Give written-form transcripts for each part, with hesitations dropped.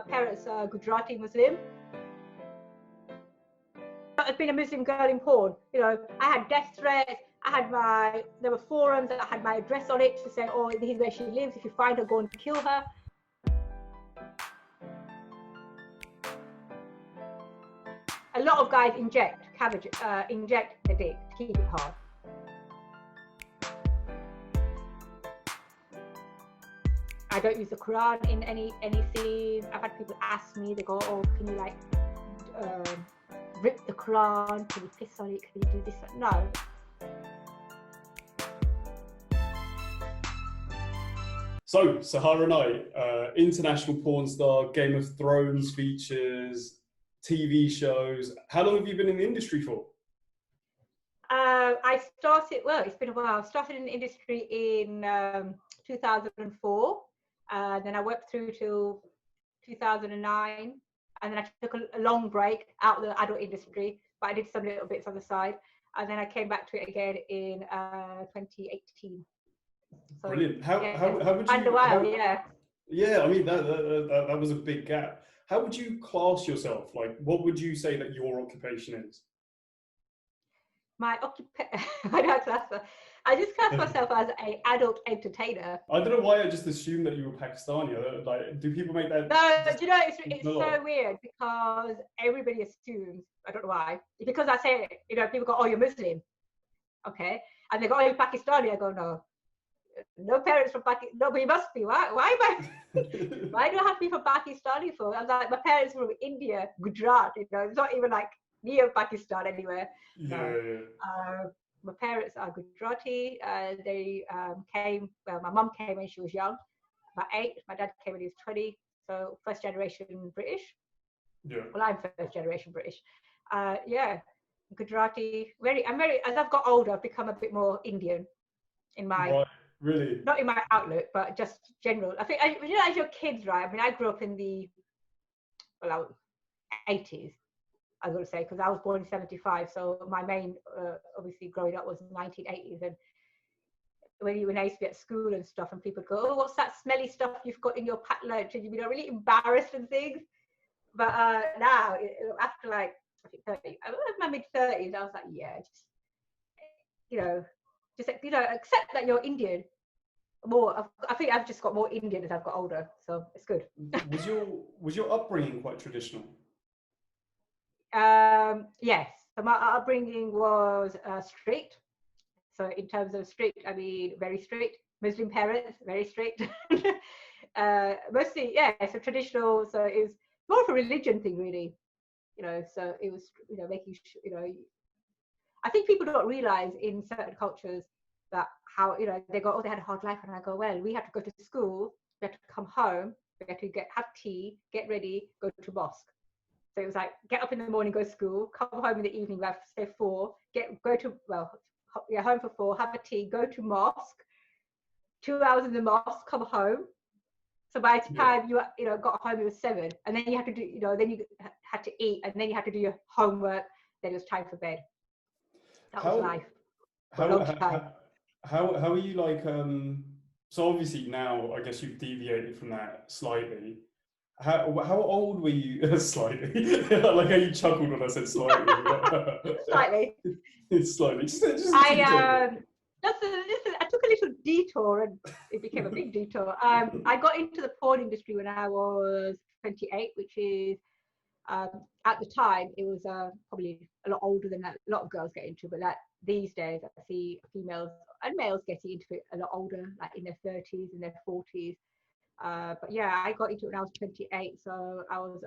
My parents are Gujarati Muslim. I've been a Muslim girl in porn. You know, I had death threats. There were forums that had my address on it to say, oh, this is where she lives. If you find her, go and kill her. A lot of guys inject the dick to keep it hard. I don't use the Quran in any scene. I've had people ask me, they go, oh, can you like rip the Quran? Can you piss on it? Can you do this? No. So, Sahara Knite, international porn star, Game of Thrones features, TV shows. How long have you been in the industry for? It's been a while. I started in the industry in 2004. Then I worked through till 2009. And then I took a long break out of the adult industry, but I did some little bits on the side. And then I came back to it again in 2018. So, brilliant. How would you? And a while, yeah. Yeah, I mean that was a big gap. How would you class yourself? Like, what would you say that your occupation is? My occupation, I just class myself as an adult entertainer. I don't know why I just assumed that you were Pakistani. Like, do people make that? No, do you know, it's so weird because everybody assumes, I don't know why, because I say, you know, people go, oh, you're Muslim. Okay. And they go, oh, you're Pakistani. I go, no parents from Pakistan. No, but you must be. Why am I? Why do I have to be from Pakistani for? I'm like, my parents were from India, Gujarat. You know, it's not even like near Pakistan anywhere. Yeah. My parents are Gujarati. They came. Well, my mum came when she was young, about 8. My dad came when he was 20. So first generation British. Yeah. Well, I'm first generation British. Gujarati. As I've got older, I've become a bit more Indian in my. Right. Really? Not in my outlook, but just general. I think, you know, as your kids, right? I mean, I grew up in the 80s, I was going to say, because I was born in 75. So my main, obviously, growing up was 1980s. And when I used to be at school and stuff, and people go, oh, what's that smelly stuff you've got in your packed lunch? And you'd be really embarrassed and things. But now, after like, I think 30, I was in my mid-30s, I was like, yeah, accept that you're Indian. I think I've just got more Indian as I've got older, so it's good. Was your upbringing quite traditional? Yes. So my upbringing was strict. So in terms of strict, I mean very strict. Muslim parents, very strict. Mostly, yeah. So traditional. So it was more of a religion thing, really. You know. So it was, you know, making sure, you know. I think people don't realize in certain cultures that how, you know, they go, oh, they had a hard life, and I go, well, we have to go to school, we have to come home, we have to have tea, get ready, go to mosque. So it was like, get up in the morning, go to school, come home in the evening, we have to stay 4, home for 4, have a tea, go to mosque, 2 hours in the mosque, come home. So by the time you got home, it was 7, and then you had to do, you know, then you had to eat, and then you had to do your homework. Then it was time for bed. That was life. How are you like? So obviously now, I guess you've deviated from that slightly. How old were you? Slightly. Like how you chuckled when I said slightly. Slightly. Slightly. I took a little detour, and it became a big detour. I got into the porn industry when I was 28, which is at the time it was probably a lot older than that. A lot of girls get into, but that these days I see females and males getting into it a lot older, like in their 30s and their 40s. But yeah, I got into it when I was 28, so I was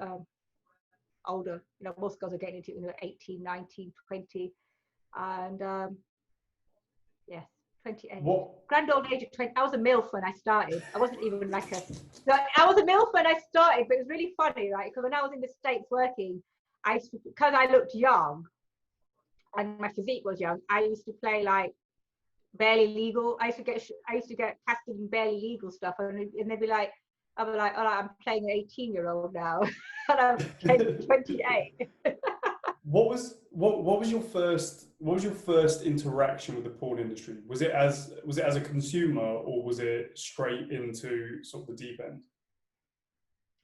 older. You know, most girls are getting into it when they're 18, 19, 20, and yes, 28. What? Grand old age of 20. I was a MILF when I started. I wasn't even like I was a MILF when I started, but it was really funny, right? Because when I was in the States working, because I looked young and my physique was young, I used to play like barely legal. I used to get casted in barely legal stuff, and they'd be like, I'd be like, oh, I'm playing an 18-year-old now, and I'm 28. What was your first interaction with the porn industry? Was it as a consumer, or was it straight into sort of the deep end?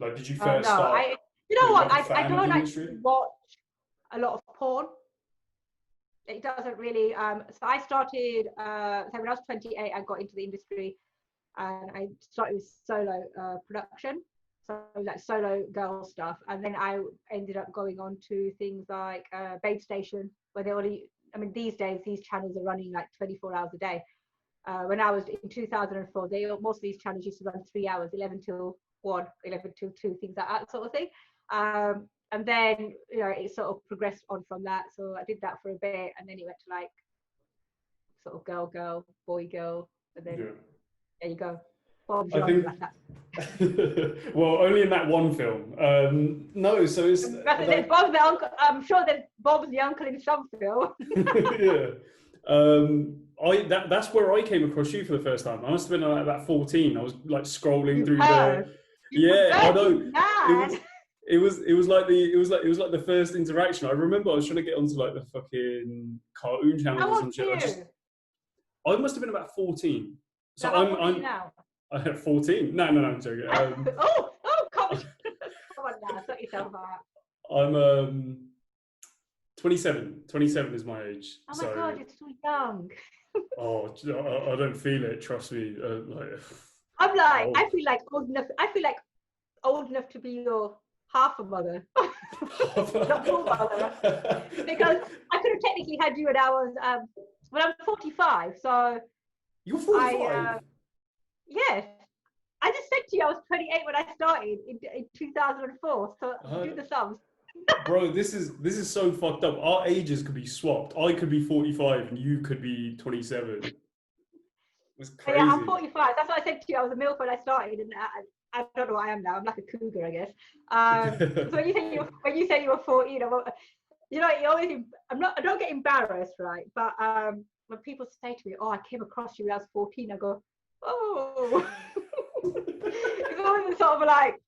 Like, did you first No, start you know being what? like a I fan of don't the actually industry? watch a lot of porn. It doesn't really. So I started. So when I was 28, I got into the industry, and I started with solo production, so like solo girl stuff, and then I ended up going on to things like Babe Station, where they only. I mean, these days these channels are running like 24 hours a day. When I was in 2004, most of these channels used to run 3 hours, 11 till 1, 11 till 2, things like that sort of thing. And then, it sort of progressed on from that. So I did that for a bit, and then it went to like sort of girl, boy, girl, and then there you go. Bob's I your uncle, think, like that. well, only in that one film. No, so it's There's Bob's the uncle. I'm sure there's Bob's the uncle in some film. yeah. That's where I came across you for the first time. I must have been like about 14. I was like scrolling You through have. the You yeah, I perverted know. It man. was like the first interaction. I remember I was trying to get onto like the fucking cartoon channels How or old some are shit. you? I must have been about 14. So So how old are you now? I'm 14. No, I'm joking. Come on now, sort yourself out. I'm 27. 27 is my age. Oh my So God, you're so young. oh, I don't feel it. Trust me. I'm like, oh. I feel like old enough. I feel like old enough to be your half a mother, not full mother, because I could have technically had you when I was when I'm 45. So You're 45. yes, I just said to you I was 28 when I started in 2004. So do the sums. Bro, this is so fucked up. Our ages could be swapped. I could be 45 and you could be 27. It's crazy. Yeah, I'm 45. That's what I said to you. I was a MILF when I started, and I don't know what I am now. I'm like a cougar, I guess. So when you say you were 14, you always. I don't get embarrassed, right? But when people say to me, "Oh, I came across you when I was 14," I go, "Oh." It's always sort of like,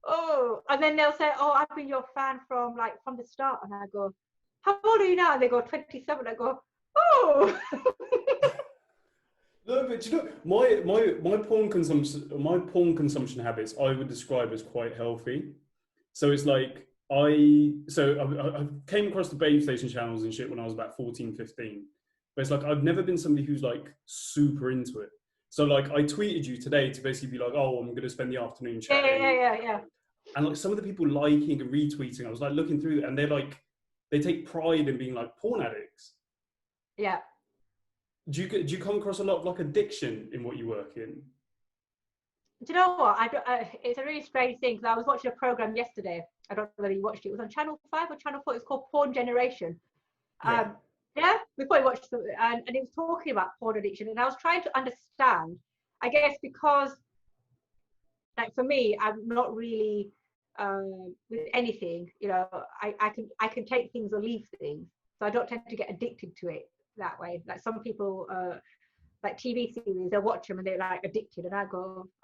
"Oh," and then they'll say, "Oh, I've been your fan from the start," and I go, "How old are you now?" And they go, 27. I go, "Oh." No, but you know, my porn consumption habits I would describe as quite healthy. So it's like I came across the Babe Station channels and shit when I was about 14, 15. But it's like I've never been somebody who's like super into it. So like I tweeted you today to basically be like, oh, I'm gonna spend the afternoon chatting. Yeah. And like some of the people liking and retweeting, I was like looking through it, and they take pride in being like porn addicts. Yeah. Do you come across a lot of like addiction in what you work in? Do you know what? It's a really strange thing because I was watching a program yesterday. I don't know whether you watched it. It was on Channel 5 or Channel 4. It's called Porn Generation. Yeah. Yeah, we probably watched it, and it was talking about porn addiction. And I was trying to understand, I guess, because like for me, I'm not really with anything. I can take things or leave things, so I don't tend to get addicted to it that way. Like some people. Like TV series, they'll watch them and they're like addicted, and I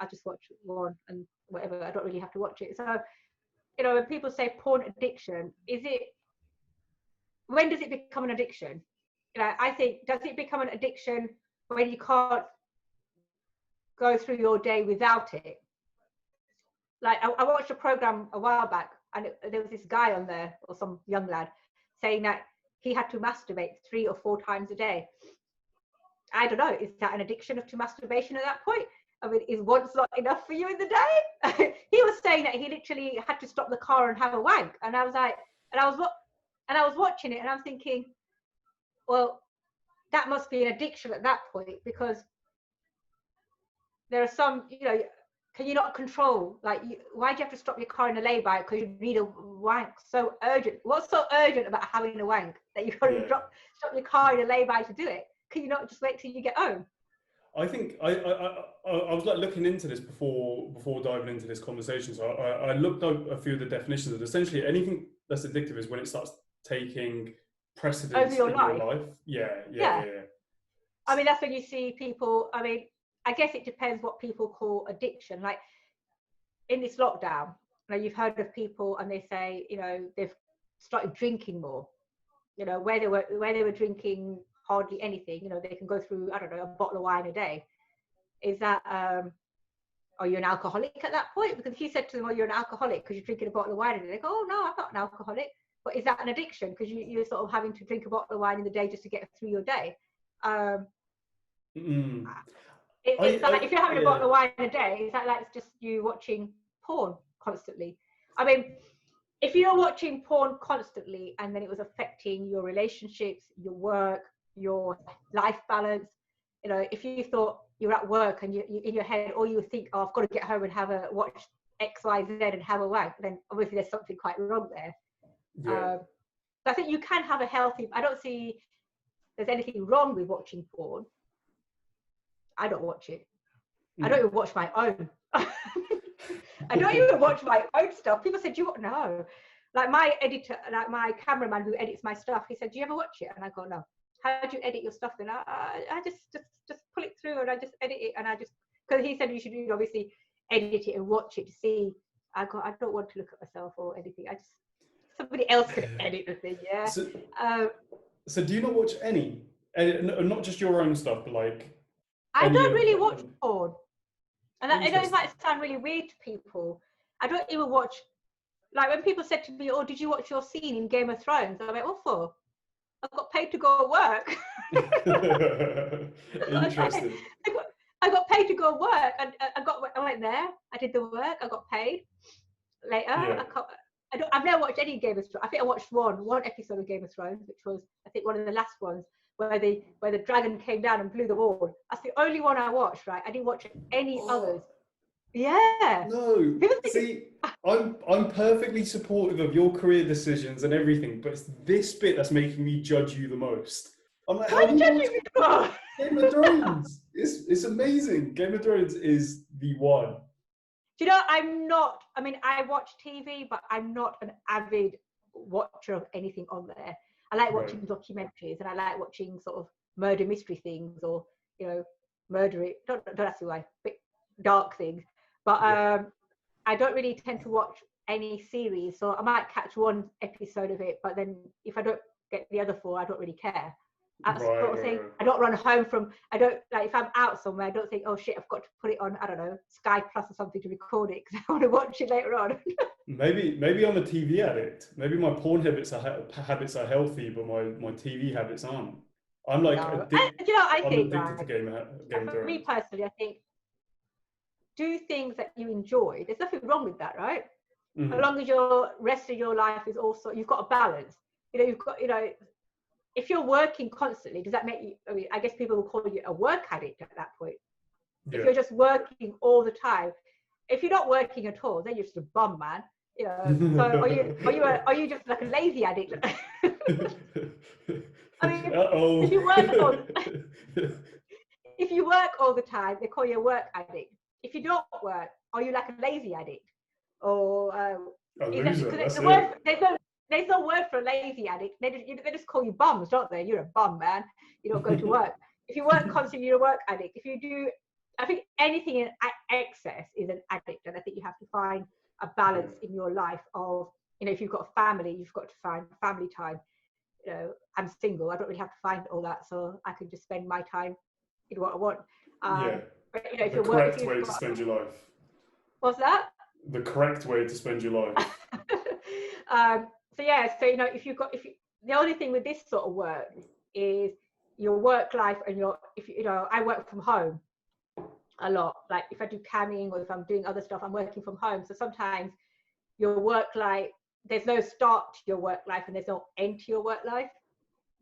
just watch one and whatever. I don't really have to watch it. So, when people say porn addiction, when does it become an addiction? I think, does it become an addiction when you can't go through your day without it? Like I watched a program a while back, and there was this guy on there, or some young lad, saying that he had to masturbate 3 or 4 times a day. I don't know, is that an addiction to masturbation at that point? I mean, is once not enough for you in the day? He was saying that he literally had to stop the car and have a wank. And I was like, and I was watching it and I was thinking, well, that must be an addiction at that point, because there are some, can you not control? Like, why do you have to stop your car in a lay-by? Because you need a wank so urgent. What's so urgent about having a wank that you've got to stop your car in a lay-by to do it? Can you not just wait till you get home? I think I was like looking into this before diving into this conversation. So I looked up a few of the definitions of essentially anything that's addictive is when it starts taking precedence over your in life. your life. Yeah. I mean, that's when you see people. I mean, I guess it depends what people call addiction. Like in this lockdown, you've heard of people and they say, they've started drinking more. Where they were drinking hardly anything, they can go through, I don't know, a bottle of wine a day. Is that are you an alcoholic at that point? Because if you said to them, oh, you're an alcoholic because you're drinking a bottle of wine, and they go, oh no, I'm not an alcoholic. But is that an addiction? Because you're sort of having to drink a bottle of wine in the day just to get through your day. It's like if you're having a bottle of wine a day, is that like it's just you watching porn constantly? I mean, if you're watching porn constantly and then it was affecting your relationships, your work, your life balance, you know, if you thought you're at work and you in your head, or you think, oh, I've got to get home and watch X, Y, Z and have a wank, then obviously there's something quite wrong there. So I think you can have a healthy. I don't see there's anything wrong with watching porn. I don't watch it. I don't even watch my own. I don't even watch my own stuff. People said, no. Like my editor, like my cameraman who edits my stuff, he said, do you ever watch it? And I go, no. How do you edit your stuff? And I just pull it through and I just edit it. And I just, because he said you should obviously edit it and watch it to see. I go, I don't want to look at myself or anything. Somebody else can edit the thing, yeah. So do you not watch any? Not just your own stuff, but like... I don't really watch porn. And I know it might sound really weird to people. I don't even watch, like when people said to me, oh, did you watch your scene in Game of Thrones? I'm like, what for? I got paid to go work. Interesting. I got paid to go work. And I went there, I did the work, I got paid. Later, I've never watched any Game of Thrones. I think I watched one episode of Game of Thrones, which was, I think, one of the last ones, where the dragon came down and blew the wall. That's the only one I watched, right? I didn't watch any others. Yeah. No. See, I'm perfectly supportive of your career decisions and everything, but it's this bit that's making me judge you the most. I'm like, how do you judging me the most? Game of Thrones. It's amazing. Game of Thrones is the one. Do you know, I watch TV, but I'm not an avid watcher of anything on there. I like watching documentaries and I like watching sort of murder mystery things, or, you know, don't ask me why, but dark things. But I don't really tend to watch any series, so I might catch one episode of it, but then if I don't get the other four, I don't really care. I don't run home from, I don't, like if I'm out somewhere, I don't think, oh shit, I've got to put it on, I don't know, Sky Plus or something to record it because I want to watch it later on. Maybe I'm a TV addict. Maybe my porn habits are healthy, but my TV habits aren't. I'm like addicted to Game of Thrones. For me personally, I think do things that you enjoy. There's nothing wrong with that, right? Mm-hmm. As long as your rest of your life is also, you've got a balance. You know, you've got, you know, if you're working constantly, does that make you, I mean, I guess people will call you a work addict at that point. Yeah. If you're just working all the time, if you're not working at all, then you're just a bum, man. You know, so are you just like a lazy addict? I mean, if you work all the time, they call you a work addict. If you don't work, are you like a lazy addict? Or a loser, there's no word for a lazy addict. They just call you bums, don't they? You're a bum, man. You don't go to work. If you work constantly, you're a work addict. If you do, I think anything in excess is an addict, and I think you have to find a balance in your life of, you know, if you've got a family, you've got to find family time. You know, I'm single, I don't really have to find all that, so I can just spend my time in what I want. But, you know, if the correct way to spend your life. What's that? The correct way to spend your life. So you know, the only thing with this sort of work is your work life and you know, I work from home a lot. Like if I do camming or if I'm doing other stuff, I'm working from home. So sometimes your work life, there's no start to your work life and there's no end to your work life.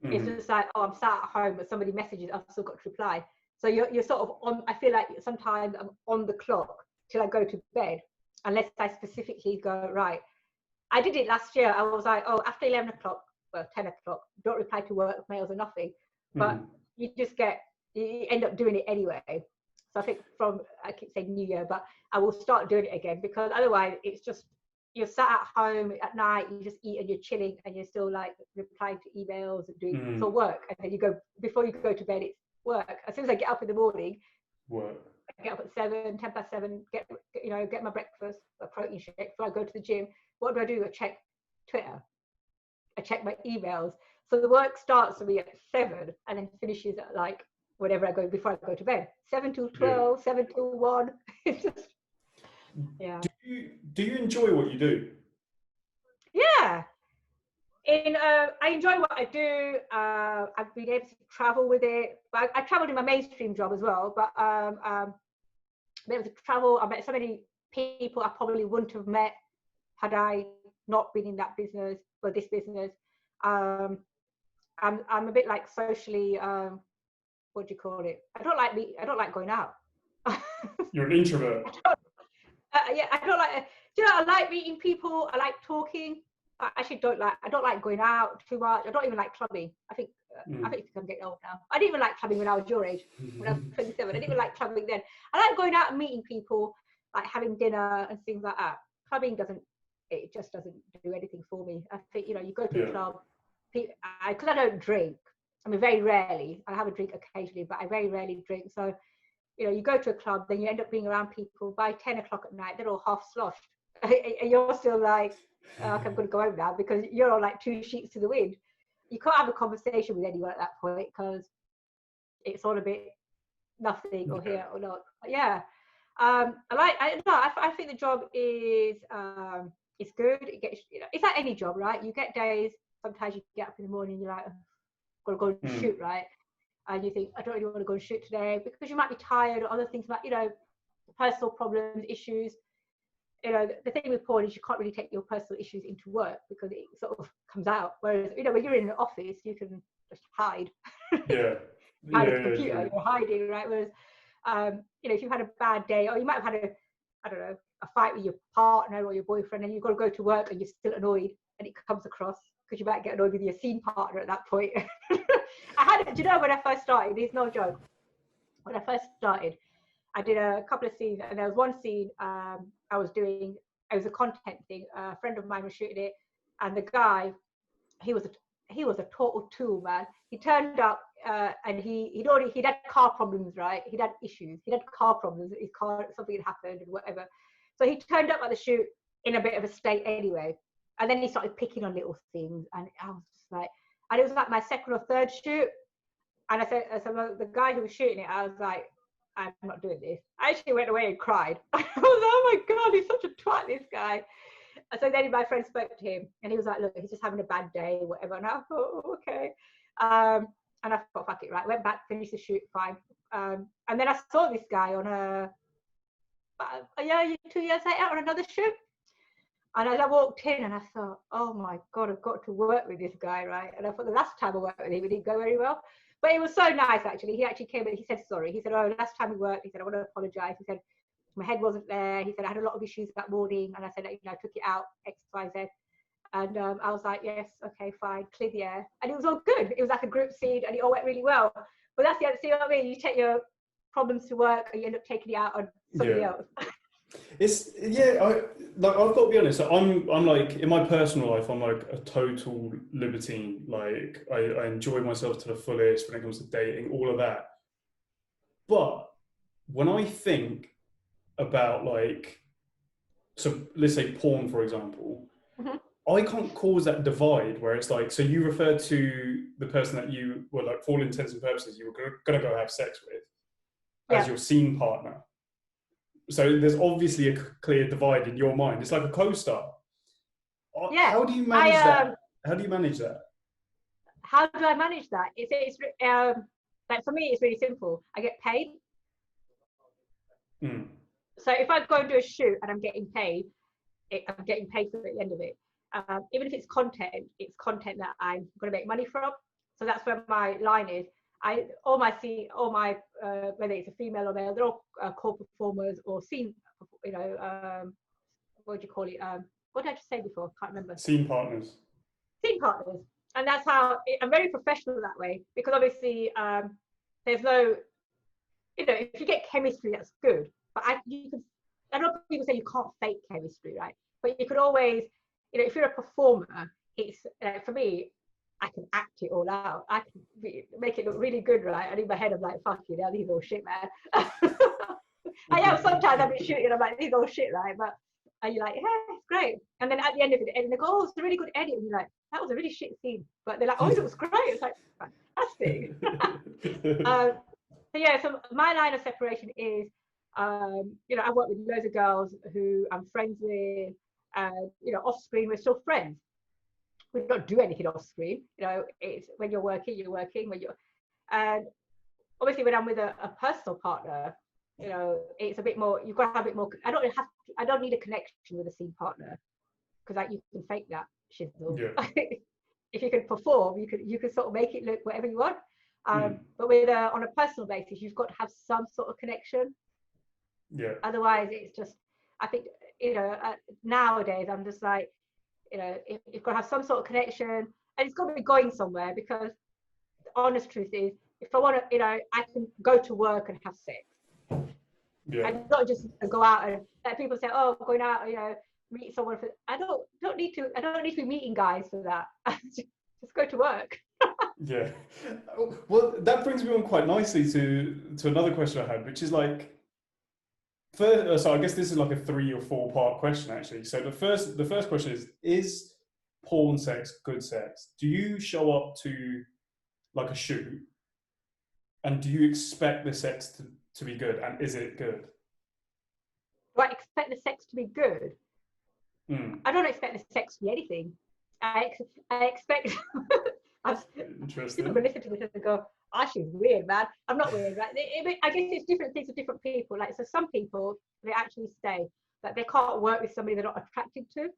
Mm-hmm. It's just like, oh, I'm sat at home, but somebody messages, I've still got to reply. So you're sort of on, I feel like sometimes I'm on the clock till I go to bed, unless I specifically go, right. I did it last year. I was like, oh, after 11 o'clock, well, 10 o'clock, don't reply to work mails or nothing. But you end up doing it anyway. So I think I keep saying New Year, but I will start doing it again, because otherwise it's just, you're sat at home at night, you just eat and you're chilling and you're still like replying to emails and doing it's all work. And then before you go to bed, it's work. As soon as I get up in the morning, work. I get up at 10:07, get my breakfast, a protein shake before I go to the gym. What do? I check Twitter. I check my emails. So the work starts for me at 7 and then finishes at like whatever I go before I go to bed. 7 till 12, 7 till 1. It's just Yeah. Do you enjoy what you do? Yeah. I enjoy what I do. I've been able to travel with it. I traveled in my mainstream job as well, but been able to travel. I met so many people I probably wouldn't have met had I not been in that business or this business. I'm a bit like socially. What do you call it? I don't like going out. You're an introvert. Yeah, I don't like. Do you know? I like meeting people. I like talking. I actually don't like going out too much. I don't even like clubbing. I think I'm getting old now. I didn't even like clubbing when I was your age, when I was 27. I didn't even like clubbing then. I like going out and meeting people, like having dinner and things like that. Clubbing just doesn't do anything for me. I think, you go to a club, because I don't drink. I mean, very rarely. I have a drink occasionally, but I very rarely drink. So, you go to a club, then you end up being around people by 10 o'clock at night, they're all half sloshed. And you're still like, I'm going to go home now, because you're on like 2 sheets to the wind. You can't have a conversation with anyone at that point, because it's all a bit nothing or here or not. But yeah, I think the job is it's good. It gets, it's like any job, right? You get days. Sometimes you get up in the morning, you're like, got to go and shoot, right? And you think, I don't really want to go and shoot today, because you might be tired, or other things, like personal problems, issues. The thing with porn is you can't really take your personal issues into work, because it sort of comes out. Whereas, when you're in an office, you can just hide. Yeah. Behind the computer, you're hiding, right? Whereas, if you've had a bad day, or you might have had a fight with your partner or your boyfriend, and you've got to go to work and you're still annoyed, and it comes across, because you might get annoyed with your scene partner at that point. Do you know, when I first started, it's no joke. When I first started, I did a couple of scenes, and there was one scene I was doing. It was a content thing. A friend of mine was shooting it, and the guy, he was a total tool, man. He turned up, and he'd had car problems, right? He'd had issues. He'd had car problems. His car, something had happened and whatever. So he turned up at the shoot in a bit of a state anyway. And then he started picking on little things, and I was just like, and it was like my second or third shoot. And I said, the guy who was shooting it, I was like, I'm not doing this. I actually went away and cried. I was, oh my God, he's such a twat, this guy. And so then my friend spoke to him, and he was like, look, he's just having a bad day, whatever. And I thought, oh, okay. And I thought, fuck it, right? Went back, finished the shoot, fine. And then I saw this guy on a year, 2 years later on another shoot. And as I walked in, and I thought, oh my God, I've got to work with this guy, right? And I thought the last time I worked with him, it didn't go very well. But it was so nice, actually. He actually came and he said sorry. He said, oh, last time we worked, he said, I want to apologize. He said, my head wasn't there. He said, I had a lot of issues that morning. And I said, I took it out, X, Y, Z. And I was like, yes, okay, fine, clear the air. And it was all good. It was like a group scene, and it all went really well. But that's the other, see what I mean? You take your problems to work, and you end up taking it out on somebody else. I've got to be honest. I'm like, in my personal life, I'm like a total libertine. Like I enjoy myself to the fullest when it comes to dating, all of that. But when I think about, like, so let's say porn, for example, I can't cause that divide where it's like, so you refer to the person that you were, like, for all intents and purposes, you were going to go have sex with as your scene partner. So there's obviously a clear divide in your mind. It's like a co-star. Yeah. How do you manage that? How do you manage that? How do I manage that? It's like, for me, it's really simple. I get paid. So if I go and do a shoot and I'm getting paid, I'm getting paid for it at the end of it. Even if it's content that I'm going to make money from. So that's where my line is. All my whether it's a female or male, they're all core performers or scene, what do you call it? What did I just say before? Can't remember. Scene partners. Scene partners. And that's how I'm very professional that way, because obviously there's no, if you get chemistry, that's good. But I know people say you can't fake chemistry, right? But you could always, if you're a performer, it's for me, I can act it all out. I can make it look really good, right? And in my head, I'm like, fuck you, these all shit, man. I am sometimes I've been shooting, I'm like, these all shit, right? But you're like, yeah, it's great. And then at the end of it, and they go, oh, it's a really good edit. And you're like, that was a really shit scene. But they're like, oh, it was great. It's like, fantastic. So my line of separation is, You know, I work with loads of girls who I'm friends with, and you know, off screen we're still friends. We don't do anything off screen. You know, it's when you're working, you're working. When you're, and obviously when I'm with a personal partner, you know, it's a bit more. You've got to have a bit more. I don't need a connection with a scene partner, because like you can fake that shizzle. Yeah. If you can perform, you can sort of make it look whatever you want. Mm. But with on a personal basis, you've got to have some sort of connection. Yeah. Otherwise, it's just, I think, you know, nowadays I'm just like, you know, you've got to have some sort of connection, and it's got to be going somewhere, because the honest truth is, if I want to, you know, I can go to work and have sex. Yeah. I don't just go out and like people say, oh, going out, you know, meet someone for. I don't need to be meeting guys for that. Just go to work. Yeah. Well, that brings me on quite nicely to another question I had, which is like, first, so I guess this is like a 3 or 4 part question actually. So the first question is porn sex good sex? Do you show up to like a shoot and do you expect the sex to be good, and is it good? Do I expect the sex to be good? Mm. I don't expect the sex to be anything. I expect. Interesting. People will listen to this and go, "Ah, she's weird, man." I'm not weird, right? I guess it's different things for different people. Like, so some people, they actually say that they can't work with somebody they're not attracted to.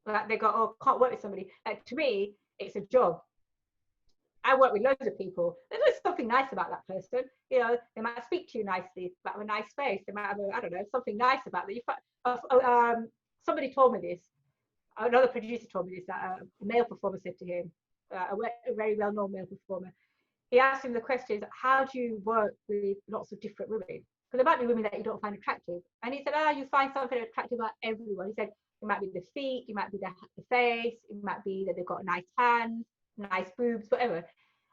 Like they go, "Oh, can't work with somebody." Like, to me, it's a job. I work with loads of people. There's something nice about that person. You know, they might speak to you nicely, they have a nice face. They might have, I don't know, something nice about them. Somebody told me this. Another producer told me this, that a male performer said to him, a very well-known male performer. He asked him the question: how do you work with lots of different women? Because there might be women that you don't find attractive. And he said, you find something attractive about everyone. He said, it might be the feet, it might be the face, it might be that they've got nice hands, nice boobs, whatever.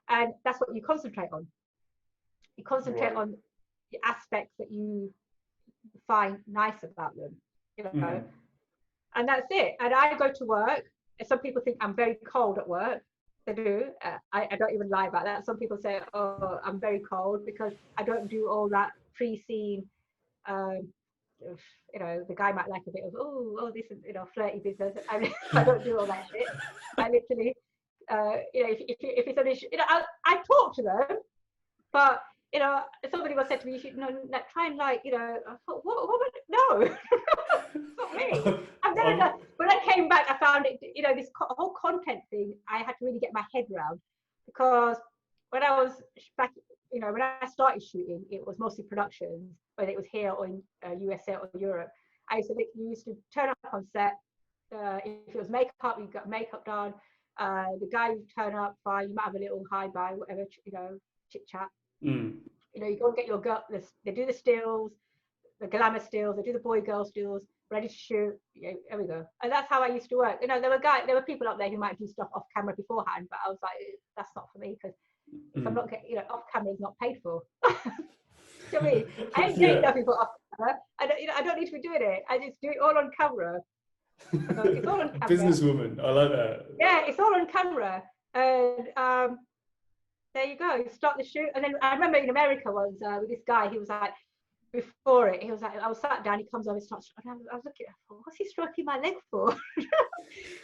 And that's what you concentrate on. You concentrate on the aspects that you find nice about them, you know. Mm. And that's it. And I go to work, and some people think I'm very cold at work. They do. I don't even lie about that. Some people say, oh, I'm very cold because I don't do all that pre-scene. You know, the guy might like a bit of, oh, this is, you know, flirty business. I don't do all that shit. I literally, you know, if it's an issue, you know, I talk to them, but you know, somebody once said to me, you should try and, like, you know, I thought, what no, it's not me. I've never done. When I came back, I found it, you know, this whole content thing, I had to really get my head around, because when I was back, you know, when I started shooting, it was mostly productions, whether it was here or in USA or Europe. You used to turn up on set. If it was makeup, you got makeup done. The guy would turn up, fine. You might have a little hi bye, whatever, you know, chit chat. Mm. You know, you go and get your girl. They do the stills, the glamour stills. They do the boy girl stills. Ready to shoot. Yeah, there we go. And that's how I used to work. You know, there were people up there who might do stuff off camera beforehand, but I was like, that's not for me, because if I'm not getting, you know, off camera is not paid for. Do you know what I mean? I ain't getting nothing for off camera. I don't need to be doing it. I just do it all on camera. So it's all on camera. Businesswoman, I like that. Yeah, it's all on camera. And there you go. Start the shoot. And then I remember in America once with this guy, he was like, before it, he was like, I was sat down, he comes over, starts, and I was looking, what's he stroking my leg for?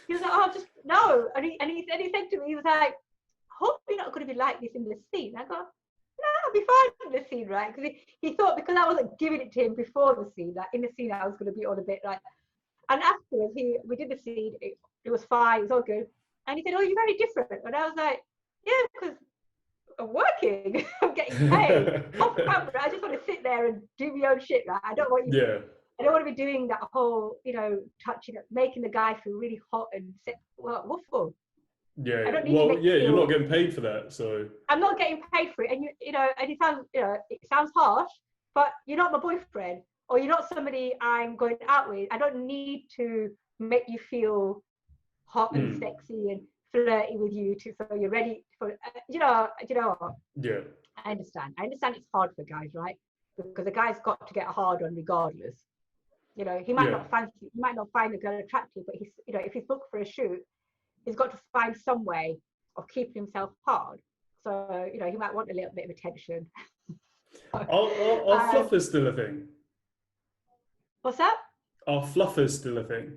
He was like, oh, just no. And he said to me, he was like, I hope you're not going to be like this in the scene. I go, no, I'll be fine in the scene, right? Because he thought, because I wasn't giving it to him before the scene, like in the scene I was going to be all a bit like, and afterwards we did the scene, it was fine, it was all good. And he said, oh, you're very different. And I was like, yeah, because I'm working. I'm getting paid off camera. I just want to sit there and do my own shit. Right? I don't want you. Yeah. I don't want to be doing that whole, you know, touching it, making the guy feel really hot and sick. Well, what for? Yeah. I don't need well, to make yeah, you feel, you're not getting paid for that, so. I'm not getting paid for it, and you know, and it sounds, you know, it sounds harsh, but you're not my boyfriend, or you're not somebody I'm going out with. I don't need to make you feel hot and sexy and flirty with you so you're ready for, you know what? Yeah. I understand it's hard for guys, right? Because a guy's got to get a hard on regardless. You know, he might not find the girl attractive, but he's, you know, if he's booked for a shoot, he's got to find some way of keeping himself hard. So, you know, he might want a little bit of attention. Are fluffers still a thing? What's that? Are fluffers still a thing?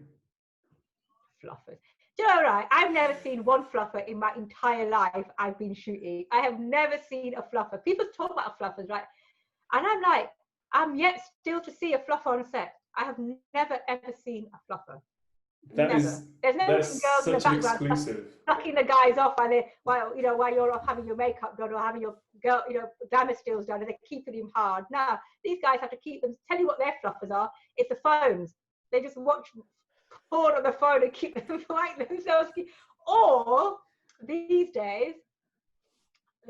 Fluffers. Do you know, right? I've never seen one fluffer in my entire life I've been shooting. I have never seen a fluffer. People talk about fluffers, right? And I'm like, I'm yet still to see a fluffer on set. I have never ever seen a fluffer. Never. There's no girls in the background sucking the guys off while you're off having your makeup done or having your girl, glamour stills done, and they're keeping him hard. No, these guys have to keep them. Tell you what their fluffers are. It's the phones. They just watch porn on the phone and keep them like themselves. Or these days,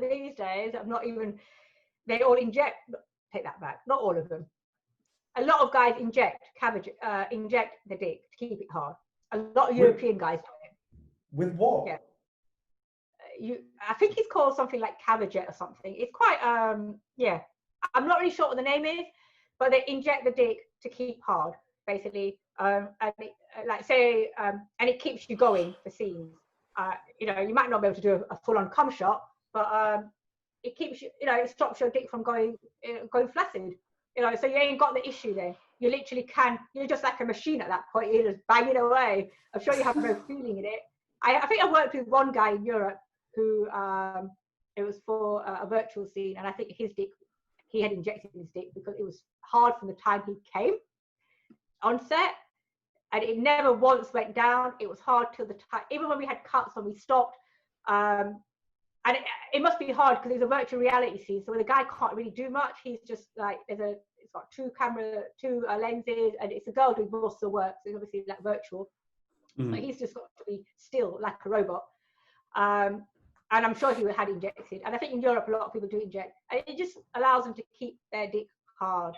I'm not even. They all inject. Take that back. Not all of them. A lot of guys inject the dick to keep it hard. A lot of European guys do it. With what? Yeah. I think it's called something like Cavajet or something. It's quite, I'm not really sure what the name is, but they inject the dick to keep hard, basically. And it keeps you going for scenes. You might not be able to do a full-on cum shot, but it keeps you, it stops your dick from going flaccid. So you ain't got the issue there. You literally you're just like a machine at that point. You're just banging away. I'm sure you have no feeling in it. I think I worked with one guy in Europe who, it was for a virtual scene, and I think he had injected his dick because it was hard from the time he came on set, and it never once went down. It was hard till the time, even when we had cuts and we stopped. And it must be hard because it's a virtual reality scene. So the guy can't really do much. He's just like, it's got two lenses, and it's a girl doing most of the work. So it's obviously like virtual. But he's just got to be still like a robot. And I'm sure he had injected. And I think in Europe, a lot of people do inject. And it just allows them to keep their dick hard.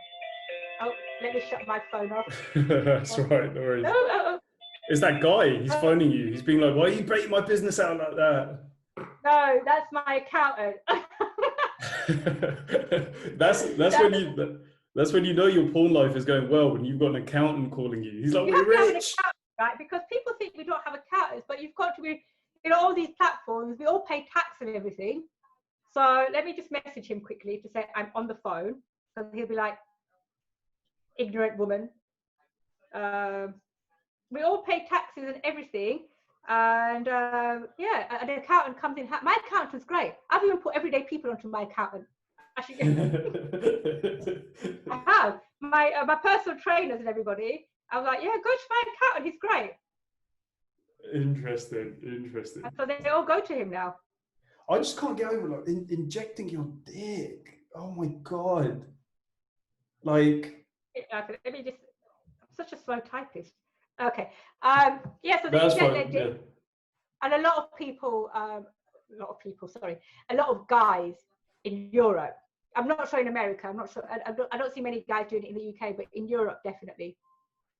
Oh, let me shut my phone off. That's right, no worries. It's that guy. He's phoning you. He's being like, why are you breaking my business out like that? No, that's my accountant. That's when you know your porn life is going well, when you've got an accountant calling you. He's like, we're rich. Right? Because people think we don't have accountants, but you've got to be, all these platforms, we all pay tax and everything. So let me just message him quickly to say I'm on the phone, because he'll be like, ignorant woman. We all pay taxes and everything. And an accountant comes in. My accountant's great. I've even put everyday people onto my accountant. I have my personal trainers and everybody. I was like, yeah, go to my accountant. He's great. Interesting. And so they all go to him now. I just can't get over injecting your dick. Oh my god! Like, let me just. I'm such a slow typist. Okay. So they inject their dick, and a lot of guys in Europe. I'm not sure in America. I'm not sure. I don't see many guys doing it in the UK, but in Europe, definitely,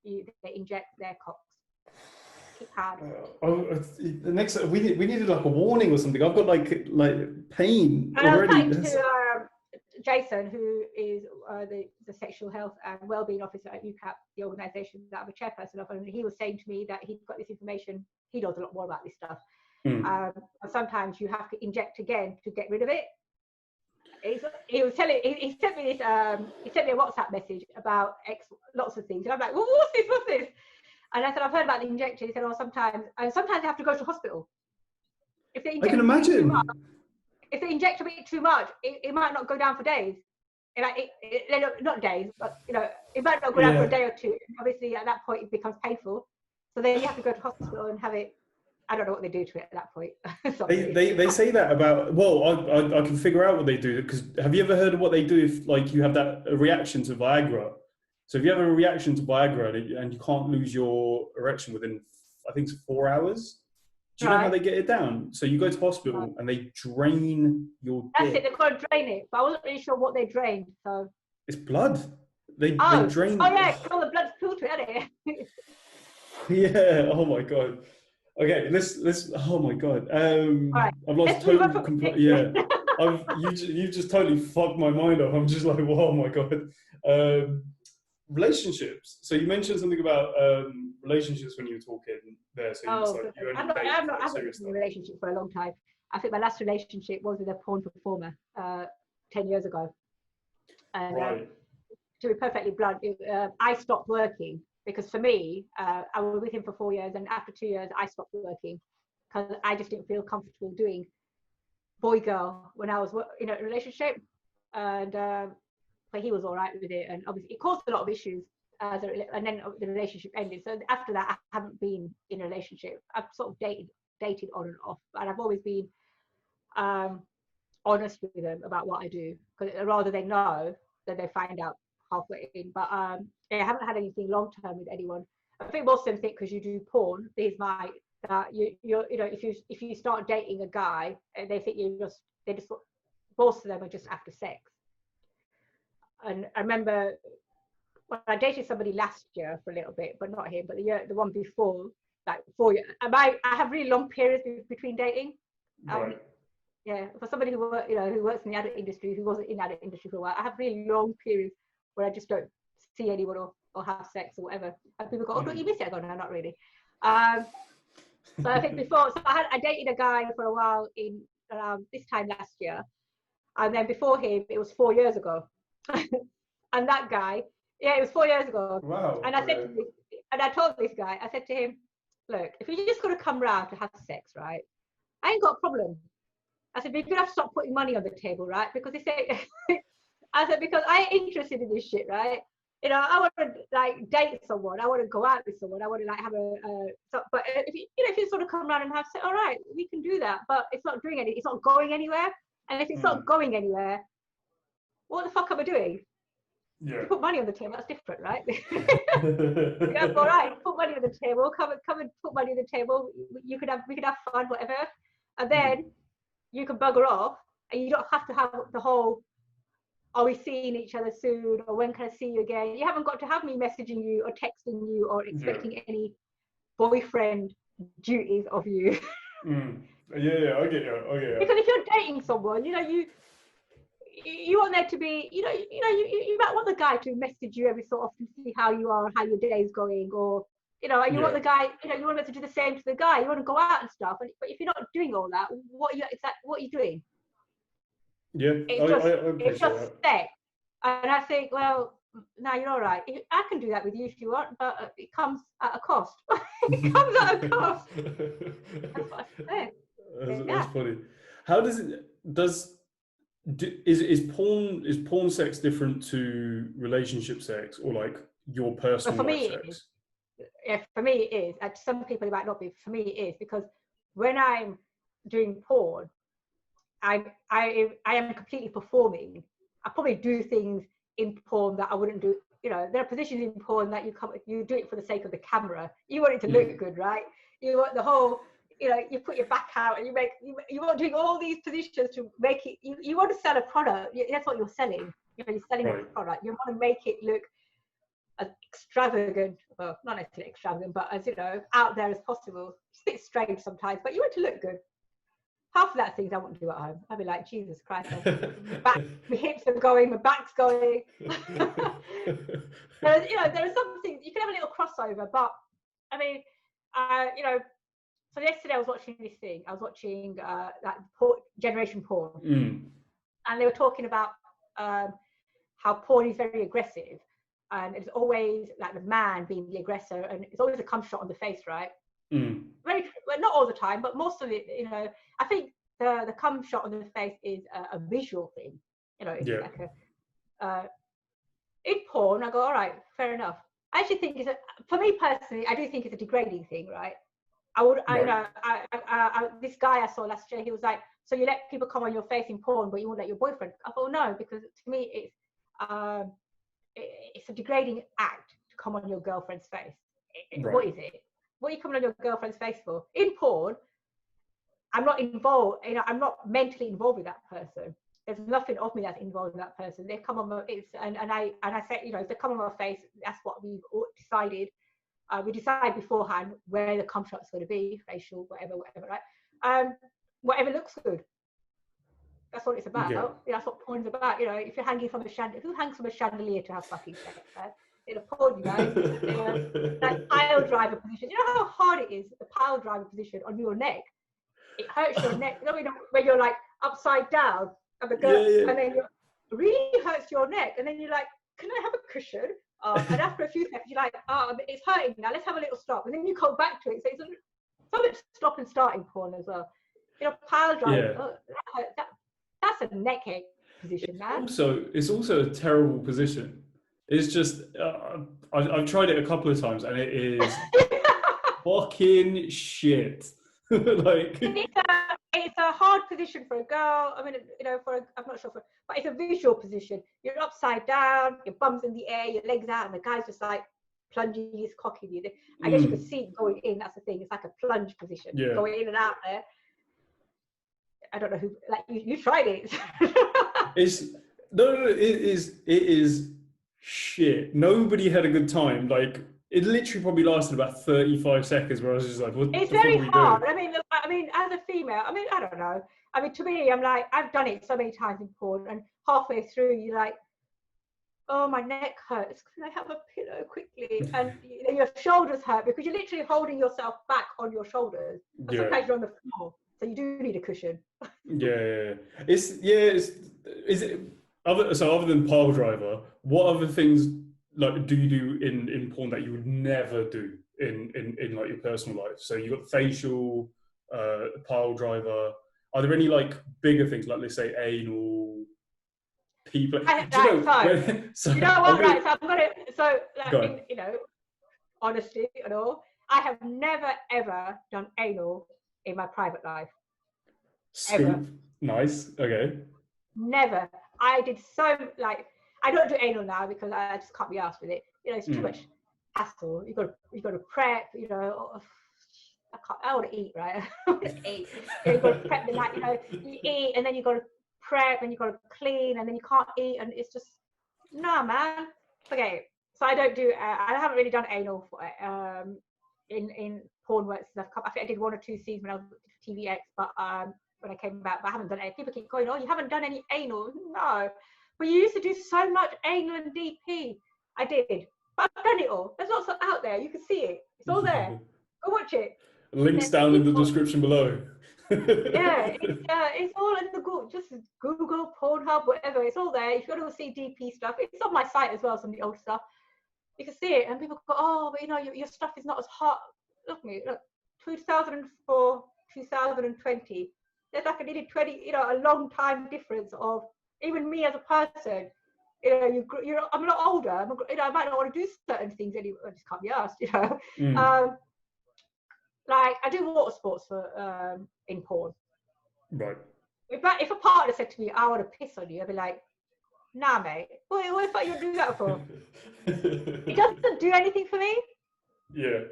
they inject their cocks. Keep hard. The next we needed like a warning or something. I've got like pain already. I was talking to Jason, who is the sexual health and wellbeing officer at UCAP, the organisation that I'm a chairperson of, and he was saying to me that he's got this information. He knows a lot more about this stuff. And sometimes you have to inject again to get rid of it. He sent me a WhatsApp message about lots of things, and I'm like, well, what's this? And I said, I've heard about the injection. He said, sometimes they have to go to hospital. If they inject, I can imagine. If they inject a bit too much, it might not go down for days. Not days, but it might not go down for a day or two. Obviously, at that point, it becomes painful. So then you have to go to hospital and have it. I don't know what they do to it at that point. they say that about. Well, I can figure out what they do, because have you ever heard of what they do if you have a reaction to Viagra? So if you have a reaction to Viagra and you can't lose your erection within, I think it's 4 hours. Do you know how they get it down? So you go to hospital and they drain your dick. That's it, they've got to drain it. But I wasn't really sure what they drained. So it's blood. They drain. Oh yeah, all the blood's filtered, isn't it? Yeah. Oh my god. Okay. Let's. Oh my god. Right. I've lost total. Yeah. You've just totally fucked my mind up. I'm just like, oh my god. Relationships. So you mentioned something about relationships when you were talking there. So I've not been in a relationship for a long time. I think my last relationship was with a porn performer 10 years ago. And, right. to be perfectly blunt, I stopped working because for me, I was with him for 4 years, and after 2 years, I stopped working because I just didn't feel comfortable doing boy girl when I was in a relationship, and but he was all right with it, and obviously it caused a lot of issues. And then the relationship ended. So after that, I haven't been in a relationship. I've sort of dated on and off, and I've always been honest with them about what I do, because rather they know than they find out halfway in. But I haven't had anything long term with anyone. I think most of them think because you do porn, these might you know if you start dating a guy, they think most of them are just after sex. And I remember when I dated somebody last year for a little bit, but not him, but the one before, like 4 years. I have really long periods between dating. Right. Yeah, for somebody who works in the adult industry, who wasn't in the adult industry for a while, I have really long periods where I just don't see anyone or have sex or whatever. And people go, "Oh, don't you miss it?" I go, "No, not really." So I think I dated a guy for a while in around this time last year, and then before him, it was 4 years ago. And that guy, yeah, it was 4 years ago. Wow. And I told this guy, I said to him, "Look, if you're just going to come round to have sex, right, I ain't got a problem." I said, "But you're going to have to stop putting money on the table, right? Because they say," I said, "because I ain't interested in this shit, right? You know, I want to like date someone. I want to go out with someone. I want to like have but if you sort of come around and have sex, all right, we can do that. But it's not doing anything. It's not going anywhere. And if it's not going anywhere, what the fuck am I doing? Yeah. You put money on the table, that's different, right?" Yeah, all right, put money on the table. Come and put money on the table. We could have fun, whatever, and then you can bugger off, and you don't have to have the whole, "Are we seeing each other soon?" or "When can I see you again?" You haven't got to have me messaging you or texting you or expecting any boyfriend duties of you. Yeah, I get you. Because if you're dating someone, you want there to be, you might want the guy to message you every so often to see how you are, how your day's going, or and you want the guy, you want them to do the same to the guy. You want to go out and stuff, but if you're not doing all that, what are you doing? Yeah, it's just sex. And I think, well, no, you're all right. I can do that with you if you want, but it comes at a cost. It comes at a cost. That's what I said. That's funny. How is porn sex different to relationship sex, or like your personal life sex? Yeah, for me it is. And some people it might not be. For me it is, because when I'm doing porn, I am completely performing. I probably do things in porn that I wouldn't do. There are positions in porn that you do it for the sake of the camera. You want it to look good, right? You want the whole, you put your back out and you want doing all these positions to make it. You want to sell a product. That's what you're selling. You're selling a product. You want to make it look as extravagant, well, not necessarily extravagant, but as out there as possible. It's a bit strange sometimes, but you want to look good. Half of that things I wouldn't do at home. I'd be like, Jesus Christ, my hips are going, my back's going. There are some things you can have a little crossover, but I mean, so yesterday I was watching this thing. I was watching that generation porn, and they were talking about how porn is very aggressive, and it's always like the man being the aggressor, and it's always a cum shot on the face, right? Well, not all the time, but most of it, I think the cum shot on the face is a visual thing. It's like in porn, I go, all right, fair enough. I actually think for me personally, I do think it's a degrading thing, right? This guy I saw last year, he was like, "So you let people come on your face in porn, but you won't let your boyfriend?" I thought, no, because to me it's a degrading act to come on your girlfriend's face. What is it? What are you coming on your girlfriend's face for? In porn, I'm not involved. I'm not mentally involved with that person. There's nothing of me that's involved in that person. They come on my and I say, if they come on my face, that's what we've decided. We decide beforehand where the cum shot's going to be, facial, whatever, right? Whatever looks good. That's what it's about. Yeah. That's what porn's about. If you're hanging from a chandelier, who hangs from a chandelier to have fucking sex? Right? In a porn, guys, that pile driver position. You know how hard it is, the pile driver position on your neck? It hurts your neck. When you're like upside down, and then it really hurts your neck, and then you're like, can I have a cushion? And after a few seconds, you're like, it's hurting now. Let's have a little stop, and then you go back to it. So it's so much stop and starting porn as well. You know, pile driving. Yeah. That's a neckhead position, man. It's also a terrible position. It's just I've tried it a couple of times and it is fucking shit. Like it's a hard position for a girl. I mean, you know, I'm not sure but it's a visual position. You're upside down, your bum's in the air, your legs out, and the guy's just like plunging his cock in you. I guess you could see it going in. That's the thing. It's like a plunge position, going in and out there. I don't know who. Like you tried it. It is shit. Nobody had a good time. Like it literally probably lasted about 35 seconds where I was just like, what it's the fuck very are we hard. doing? I mean, as a female, I don't know. I mean, to me, I'm like, I've done it so many times in porn, and halfway through, you're like, oh, my neck hurts. Can I have a pillow quickly? And you know, your shoulders hurt because you're literally holding yourself back on your shoulders. And sometimes you're on the floor, so you do need a cushion. Is it other than pile driver, what other things like do you do in porn that you would never do in like your personal life? So you got facial, pile driver. Are there any like bigger things like, let's say, anal? People. You know what? So I'm gonna. So you know, honesty and all, I have never ever done anal in my private life. Ever. Nice. Okay. Never. I did so like I don't do anal now because I just can't be asked with it. You know, it's too much hassle. You got to prep. You know, I want to eat, right? I want to eat. You got to prep the night. You know, you eat and then you got to prep and you got to clean and then you can't eat and it's just man. Forget it. So I don't do. I haven't really done anal for in porn work since I think I did 1 or 2 scenes when I was at TVX, but when I came back, but I haven't done it. People keep going, oh, you haven't done any anal. No, but you used to do so much anal and DP. I did, but I've done it all. There's lots out there. You can see it. It's all there. Go watch it. Links down in the description below. It's all in the Google. Just Google, Pornhub, whatever. It's all there. If you want to see DP stuff, it's on my site as well. Some of the old stuff. You can see it, and people go, oh, but you know, your stuff is not as hot. Look, 2004, 2020. There's like a nearly 20, you know, a long time difference of even me as a person. You know, I'm a lot older. You know, I might not want to do certain things anymore. I just can't be asked. You know, like I do water sports for in porn. Right. If a partner said to me, "I want to piss on you," I'd be like, "Nah, mate. What the fuck you do that for?" It doesn't do anything for me. Yeah.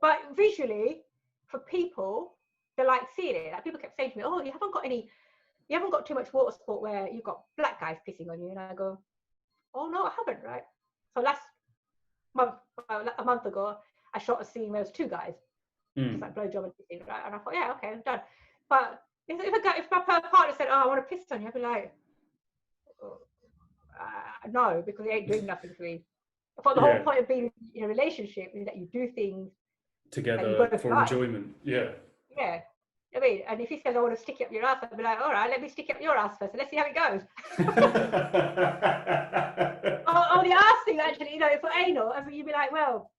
But visually, for people, they like seeing it. Like people kept saying to me, "Oh, you haven't got too much water sport where you've got black guys pissing on you." And I go, "Oh no, I haven't." Right. So a month ago, I shot a scene where there was 2 guys, just like blowjob and pissing, right? And I thought, yeah, okay, I'm done. But if my partner said, "Oh, I want to piss on you," I'd be like, no, because it ain't doing nothing for me. I thought the whole point of being in a relationship is that you do things together for enjoyment. Yeah. Yeah. I mean, and if he says, "I want to stick it up your ass," I'd be like, "All right, let me stick it up your ass first, and let's see how it goes." or the ass thing, actually, you know, for anal, I mean, you'd be like, well,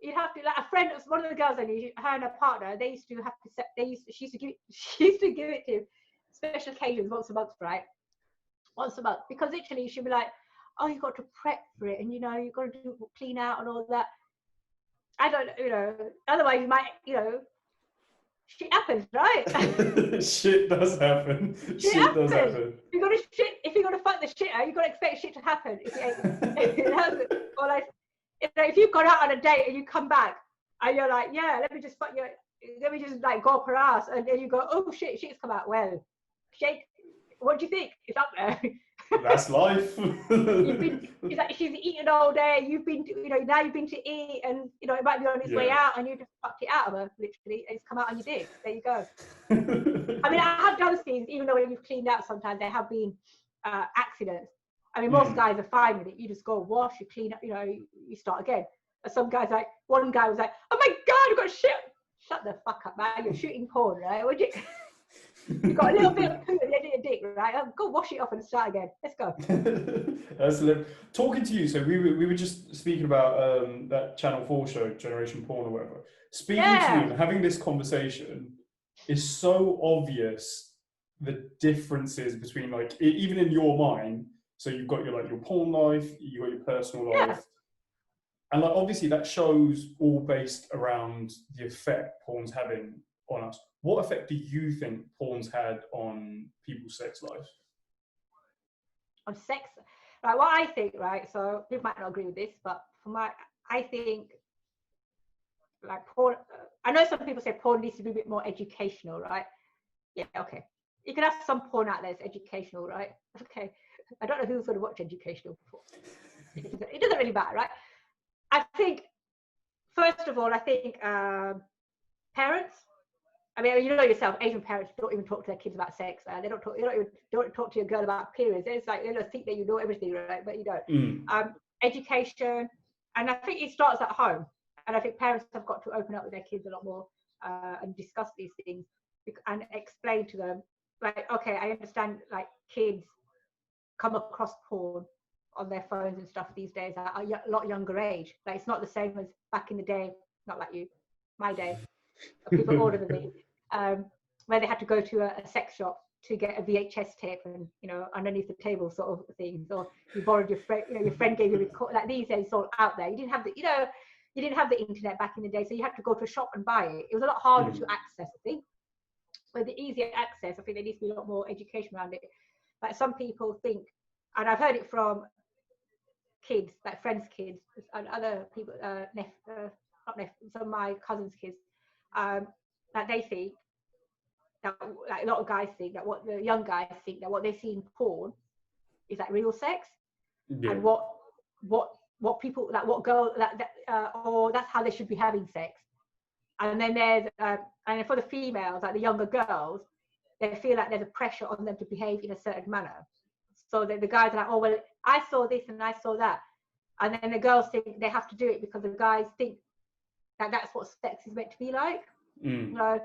you'd have to, like, a friend, one of the girls I knew, her and her partner, they used to have to set, she used to give it to special occasions once a month, right? Once a month, because literally she'd be like, "Oh, you've got to prep for it, and you know, you've got to do clean out and all that." I don't, you know, otherwise you might, you know, shit happens, right? Shit does happen. Shit does happen. If you're gonna fuck the shit out, you've got to expect shit to happen. Or like, you know, if you've gone out on a date and you come back and you're like, "Yeah, let me just like go up her ass," and then you go, "Oh shit, shit's come out." Well, shake. What do you think? It's up there. That's life. It's like she's eaten all day. You've been, you know, now you've been to eat, and you know it might be on its way out, and you just fucked it out of her, literally, and it's come out on your dick. There you go. I mean, I have done things, even though when you've cleaned out, sometimes there have been accidents. I mean, most guys are fine with it. You just go wash, you clean up, you know, you start again. But some guys, like one guy was like, "Oh my god, I've got shit." Shut the fuck up, man! You're shooting porn, right? Would you? You've got a little bit of poo at the end of your dick, right? Oh, go wash it off and start again. Let's go. That's talking to you. So we were just speaking about that Channel 4 show, Generation Porn or whatever. Speaking to you and having this conversation is so obvious, the differences between, like, even in your mind. So you've got your porn life, you've got your personal life. And like, obviously that show's all based around the effect porn's having on us. What effect do you think porn's had on people's sex lives? On sex, right? What I think, right? So people might not agree with this, but I think like porn. I know some people say porn needs to be a bit more educational, right? Yeah, okay. You can have some porn out there that's educational, right? Okay. I don't know who's going to watch educational porn. It doesn't really matter, right? I think, first of all, parents. I mean, you know yourself, Asian parents don't even talk to their kids about sex. They don't talk to your girl about periods. It's like they don't think that you know everything, right? But you don't. Education, and I think it starts at home. And I think parents have got to open up with their kids a lot more and discuss these things and explain to them, like, okay, I understand, like, kids come across porn on their phones and stuff these days at a lot younger age. Like, it's not the same as back in the day, not like you, my day, people older than me, where they had to go to a sex shop to get a VHS tape and, you know, underneath the table sort of things, or you borrowed your friend, you know, your friend gave you a record. Like, these days it's all out there. You didn't have the internet back in the day, so you had to go to a shop and buy it. It was a lot harder to access, I think. But the easier access, I think there needs to be a lot more education around it. Like, some people think, and I've heard it from kids, like friends' kids and other people, some of my cousins' kids, that they think that, like, a lot of guys think that what the young guys think that what they see in porn is like real sex, and what people, like, what girl or that's how they should be having sex. And then there's and for the females, like the younger girls, they feel like there's a pressure on them to behave in a certain manner. So that the guys are like, oh well, I saw this and I saw that, and then the girls think they have to do it because the guys think that that's what sex is meant to be like. You know,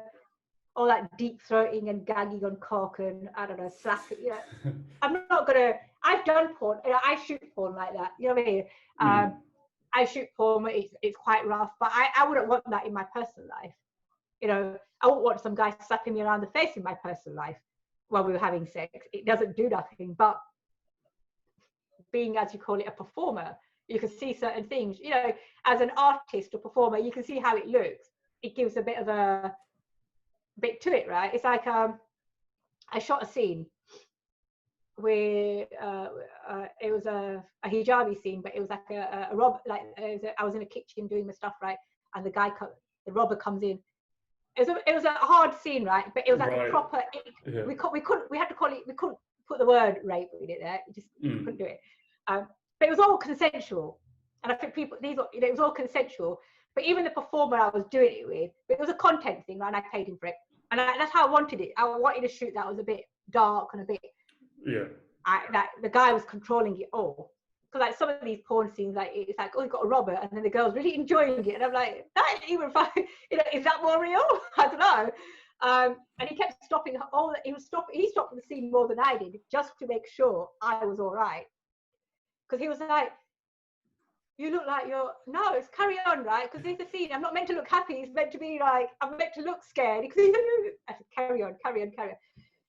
all that deep throating and gagging on cock and, I don't know, slapping. You know, I've done porn. You know, I shoot porn like that. You know what I mean? I shoot porn. It's quite rough, but I wouldn't want that in my personal life. You know, I wouldn't want some guy slapping me around the face in my personal life while we were having sex. It doesn't do nothing. But being, as you call it, a performer, you can see certain things. You know, as an artist or performer, you can see how it looks. It gives a bit to it, right? It's like I shot a scene where it was a hijabi scene, but it was like a rob. Like, I was in a kitchen doing my stuff, right, and the robber comes in. It was a hard scene, right? But it was like a proper. We had to call it. We couldn't put the word rape in it there. We just couldn't do it. But it was all consensual, and I think it was all consensual. But even the performer I was doing it with, it was a content thing, right? And I paid him for it, and that's how I wanted it. I wanted a shoot that was a bit dark and a bit. Like, the guy was controlling it all. Because, like, some of these porn scenes, like, it's like, oh, you got a robber, and then the girl's really enjoying it, and I'm like, that ain't even fun. You know, is that more real? I don't know. And he kept stopping he stopped the scene more than I did, just to make sure I was all right. Because he was like, you look like no, it's carry on, right? Because there's a scene, I'm not meant to look happy, it's meant to be like, I'm meant to look scared. Because I said, carry on.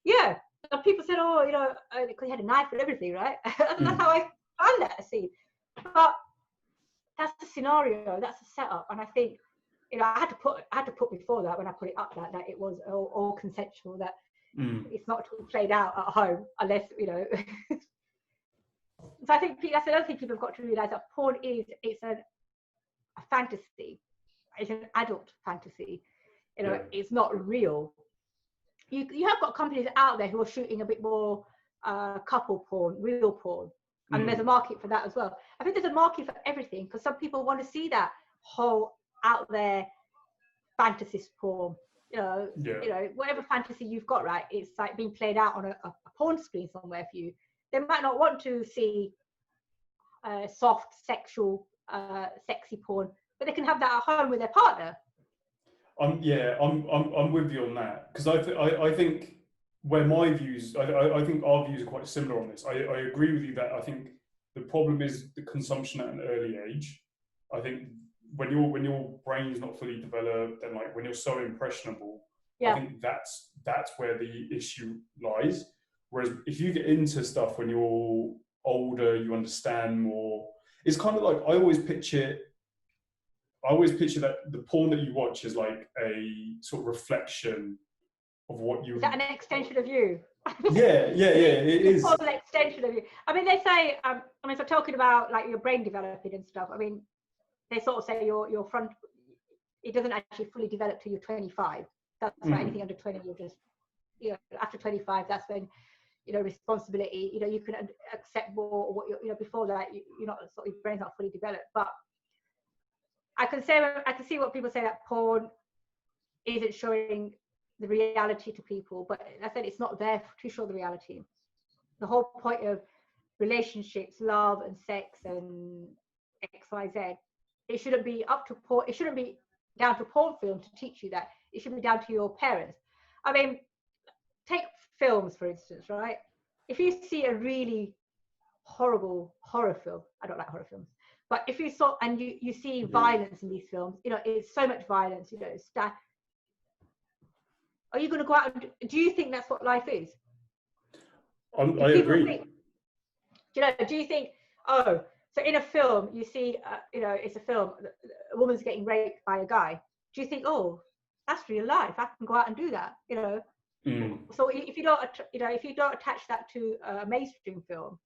Yeah. And people said, oh, you know, because he had a knife and everything, right? That's how I found that scene. But that's the scenario, that's the setup. And I think, you know, I had to put before that, when I put it up, that it was all consensual, that it's not played out at home unless, you know. So I think that's another thing people have got to realise, that porn it's a fantasy. It's an adult fantasy. You know, it's not real. You have got companies out there who are shooting a bit more couple porn, real porn. And there's a market for that as well. I think there's a market for everything, because some people want to see that whole out there fantasist porn. You know, whatever fantasy you've got, right? It's like being played out on a porn screen somewhere for you. They might not want to see soft, sexual, sexy porn, but they can have that at home with their partner. I'm with you on that, because I think where my views, I think our views are quite similar on this. I agree with you that I think the problem is the consumption at an early age. I think when your brain's not fully developed and like when you're so impressionable, I think that's where the issue lies. Whereas if you get into stuff when you're older, you understand more. It's kind of like I always picture that the porn that you watch is like a sort of reflection of what you. Is that an extension of you? Yeah, it is. An extension of you. I mean, they say, so talking about like your brain developing and stuff. I mean, they sort of say your front, it doesn't actually fully develop till you're 25. That's why anything under 20, you're just, after 25, that's when, responsibility, you can accept more. What before that, you're not sort of, your brain's not fully developed. But I can see what people say that porn isn't showing the reality to people, but I said it's not there to show the reality. The whole point of relationships, love and sex and XYZ, it shouldn't be up to porn. It shouldn't be down to porn film to teach you that. It should be down to your parents. I mean, take films for instance, right? If you see a really horrible horror film, I don't like horror films, but if you saw and you see violence in these films, it's so much violence, are you going to go out and do you think that's what life is? I agree. Do you think, so in a film you see, it's a film, a woman's getting raped by a guy. Do you think, that's real life? I can go out and do that, So if you don't attach that to a mainstream film,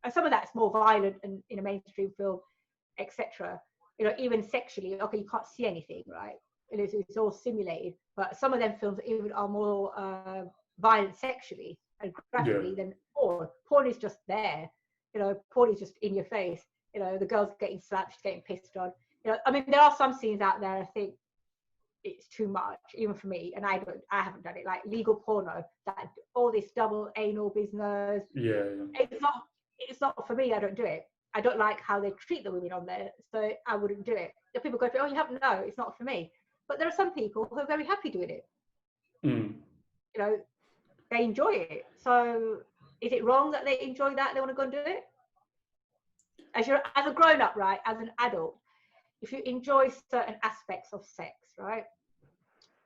and some of that's more violent and in a mainstream film, etc. Even sexually, okay, you can't see anything, right? It's all simulated, but some of them films even are more violent sexually and graphically than porn. Porn is just there, porn is just in your face. The girl's getting slapped, she's getting pissed on. I mean, there are some scenes out there I think it's too much, even for me, and I haven't done it. Like legal porno, that all this double anal business. Yeah. It's not for me. I don't do it. I don't like how they treat the women on there, so I wouldn't do it. If people go, you haven't, no, it's not for me. But there are some people who are very happy doing it. They enjoy it. So is it wrong that they enjoy that? They want to go and do it? As a grown-up, right? As an adult, if you enjoy certain aspects of sex, right?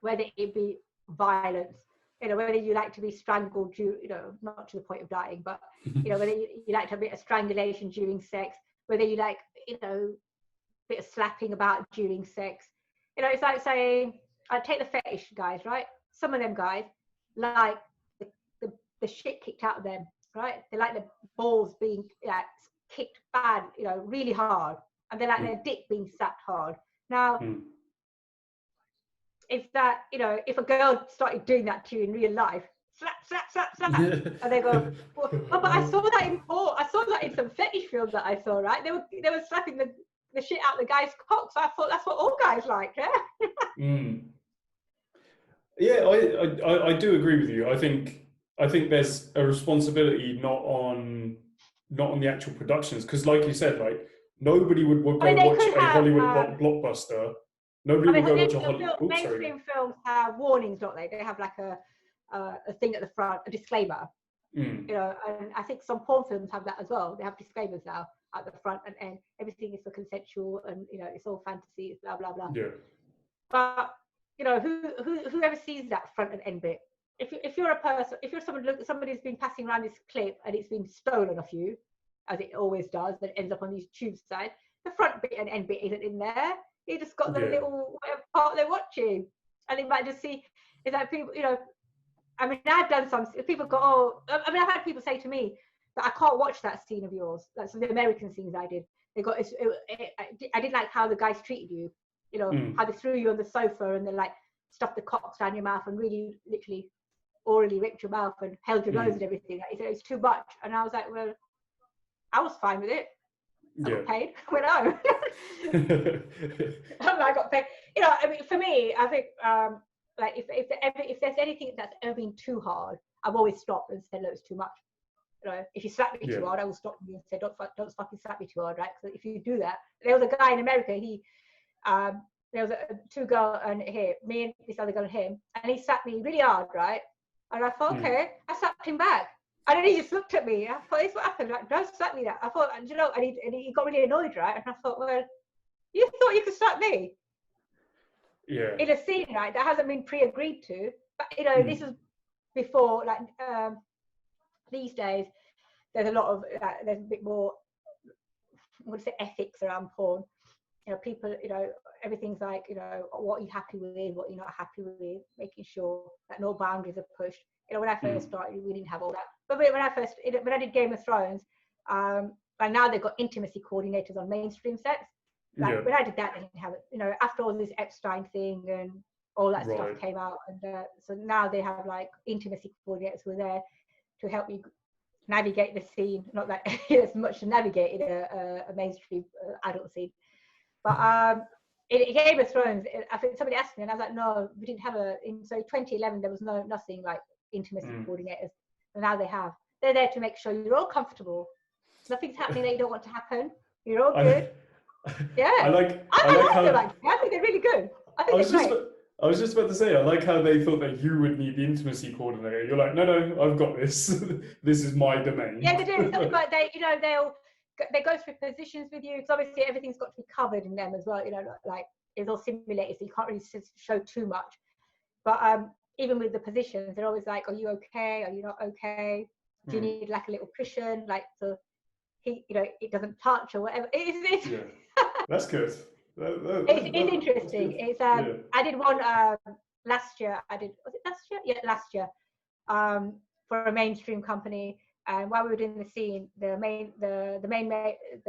Whether it be violence, whether you like to be strangled, not to the point of dying, but, whether you like to have a bit of strangulation during sex, whether you like, a bit of slapping about during sex. It's like saying, I take the fetish guys, right? Some of them guys like the shit kicked out of them, right? They like the balls being kicked bad, really hard. And they like their dick being slapped hard. Now, if a girl started doing that to you in real life, slap, and they go, but I saw that in porn. I saw that in some fetish films that I saw, right? They were slapping the shit out of the guy's cock, so I thought that's what all guys like, yeah? Yeah, I do agree with you. I think there's a responsibility not on the actual productions, because like you said, like nobody would go watch a Hollywood blockbuster. Nobody would go watch a Hollywood. Mainstream films have warnings, don't they? They have like a thing at the front, a disclaimer. And I think some porn films have that as well. They have disclaimers now at the front and end. Everything is for consensual, and it's all fantasy, it's blah blah blah. Yeah. But whoever sees that front and end bit, if you're a person, if you're somebody's been passing around this clip and it's been stolen off you, as it always does, then it ends up on these tube sides. The front bit and end bit isn't in there. You just got the little whatever part they're watching, and you might just see. It's like people, I mean, I've done some. People go, I mean, I've had people say to me that I can't watch that scene of yours. That's the American scenes I did. They got, I didn't like how the guys treated you. How they threw you on the sofa and they like stuffed the cocks down your mouth and really, literally, orally ripped your mouth and held your nose and everything. He said it's too much, and I was like, well, I was fine with it. I got paid. I went home. I got paid. I mean, for me, I think like if there's anything that's ever been too hard, I've always stopped and said, look, it's too much. If you slap me too hard, I will stop you and say, don't fucking slap me too hard, right? So if you do that, there was a guy in America. There was two girls and me and this other girl and him, and he slapped me really hard, right? And I thought, okay, I slapped him back. And then he just looked at me. I thought, this is what happened. Like, don't slap me that. I thought, and you know, and he got really annoyed, right? And I thought, well, you thought you could slap me? Yeah. In a scene, right, that hasn't been pre-agreed to. But, you know, this is before, like, these days, there's a lot of, there's a bit more, I would say, ethics around porn. You know, people, you know, everything's like, you know, what are you happy with, what you're not happy with, making sure that no boundaries are pushed. You know, when I first started, we didn't have all that. But when I did Game of Thrones, and now they've got intimacy coordinators on mainstream sets. Like when I did that, they didn't have it. You know, after all this Epstein thing and all that stuff came out, and so now they have like intimacy coordinators who are there to help you navigate the scene. Not that it's much to navigate in a mainstream adult scene. But in Game of Thrones, I think somebody asked me, and I was like, no, we didn't have so 2011, there was nothing like intimacy coordinators. And now they have. They're there to make sure you're all comfortable. Nothing's happening that you don't want to happen. You're all good. Yeah. I like how I think they're really good. I think they're great. I was just about to say, I like how they thought that you would need the intimacy coordinator. You're like, no, I've got this. This is my domain. Yeah, they do. But they go through positions with you, because obviously everything's got to be covered in them as well. You know, like it's all simulated, so you can't really show too much. But even with the positions, they're always like, "Are you okay? Are you not okay? Do you need like a little cushion, like so he, you know, it doesn't touch or whatever." It's yeah, that's good. It's interesting. It's I did one last year. Was it last year? Yeah, last year. For a mainstream company, and while we were doing the scene, the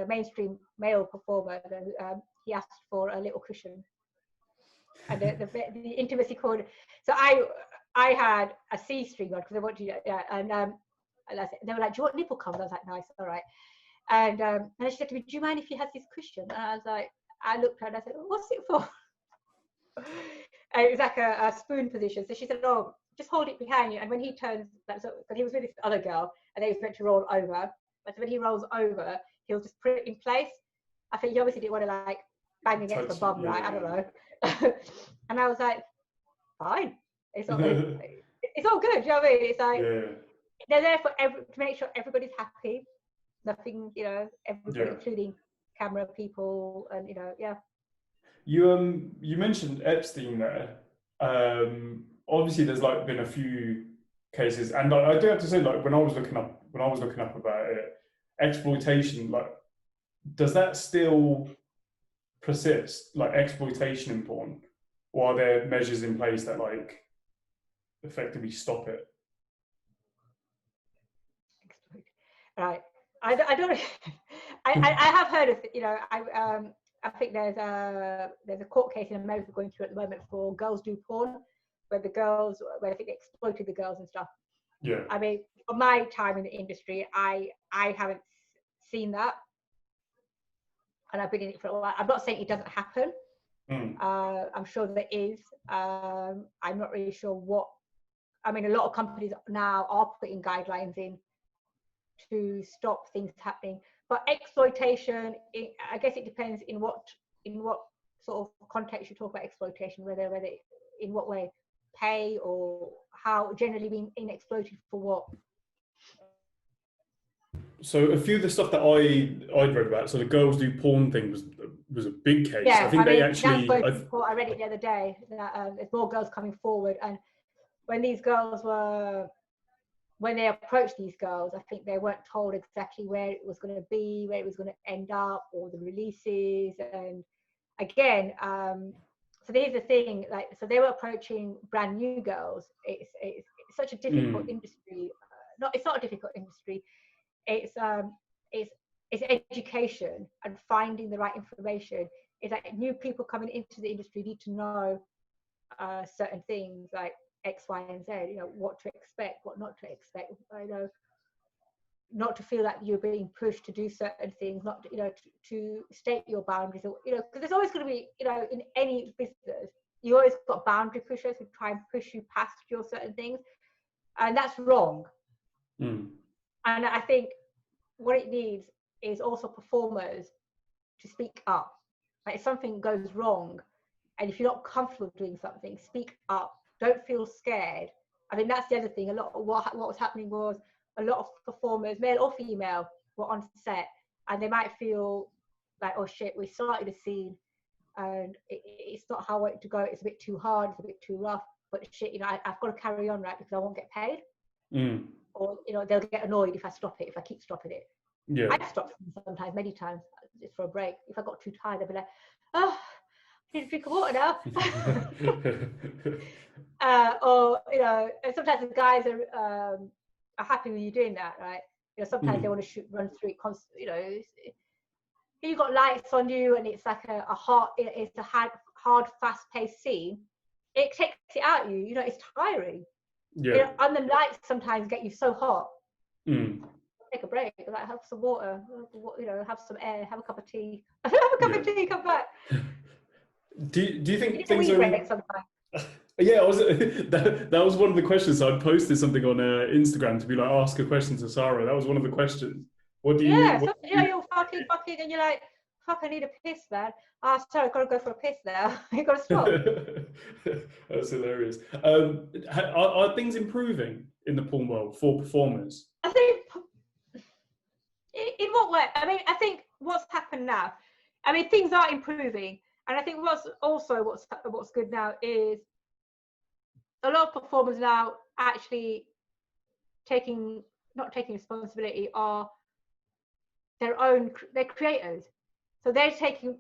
mainstream male performer, he asked for a little cushion, and the intimacy code. So I had a C-string on because I wanted and they were like, "Do you want nipple covers?" I was like, "Nice, all right." And she said to me, "Do you mind if he has this cushion?" And I was like, I looked at her and I said, "What's it for?" And it was like a spoon position. So she said, "Oh, just hold it behind you." And when he turns, so he was with this other girl, and they was meant to roll over. But when he rolls over, he'll just put it in place. I think he obviously didn't want to like bang against the bum, right? I don't know. And I was like, "Fine, it's all good. It's all good." You know what I mean? It's like they're there to make sure everybody's happy. Nothing, you know, everybody, including camera people, and you know, You mentioned Epstein there. Obviously, there's like been a few cases, and I do have to say, like when I was looking up about it, exploitation, like does that still persist, like exploitation in porn, or are there measures in place that like effectively stop it? Right. I don't. I have heard of, you know, I think there's a court case in America going through at the moment for girls do porn, where I think they exploited the girls and stuff. Yeah. I mean, for my time in the industry, I haven't seen that, and I've been in it for a while. I'm not saying it doesn't happen. I'm sure there is. I'm not really sure what. I mean, a lot of companies now are putting guidelines in to stop things happening. But exploitation, I guess it depends in what sort of context you talk about exploitation, whether in what way, pay, or how generally being exploited for what. So a few of the stuff that I'd read about, so the girls do porn thing was a big case. Yeah, I think they actually. I read it the other day that there's more girls coming forward, and when these girls when they approached these girls, I think they weren't told exactly where it was going to be, where it was going to end up, or the releases. And again, so here's the thing, like, so they were approaching brand new girls. It's such a difficult industry. It's not a difficult industry. It's education and finding the right information. It's like new people coming into the industry need to know certain things like X, Y, and Z. You know, what to expect, what not to expect. You know, not to feel like you're being pushed to do certain things. Not to, you know, to state your boundaries. Or, you know, because there's always going to be, you know, in any business, you always got boundary pushers who try and push you past your certain things, and that's wrong. And I think what it needs is also performers to speak up. Like if something goes wrong, and if you're not comfortable doing something, speak up. Don't feel scared. I mean, that's the other thing. A lot of what was happening was a lot of performers, male or female, were on set, and they might feel like, oh shit, we started a scene, and it's not how I want it to go. It's a bit too hard. It's a bit too rough. But shit, you know, I've got to carry on, right? Because I won't get paid. Or, you know, they'll get annoyed if I stop it, if I keep stopping it. Yeah. I've stopped sometimes, many times, just for a break. If I got too tired, I'd be like, oh, I need a drink of water now. Or, you know, and sometimes the guys are happy with you doing that, right? You know, sometimes they want to run through it constantly, you know. You've got lights on you and it's like a hard, fast-paced scene. It takes it out of you, you know, it's tiring. Yeah. You know, and the lights sometimes get you so hot. Take a break, like have some water, you know, have some air, have a cup of tea. Have a cup of tea, come back. Do you think things are sometimes? Yeah, that was one of the questions. So I posted something on Instagram to be like, ask a question to Sarah. That was one of the questions. What do you? Yeah, you're fucking, and you're like, fuck, I need a piss, man. Sorry, I've got to go for a piss now. You got to stop. That's hilarious. Are things improving in the porn world for performers? I think, in what way? I mean, I think what's happened now, I mean, things are improving. And I think what's good now is a lot of performers now actually not taking responsibility, are they're creators. So they're taking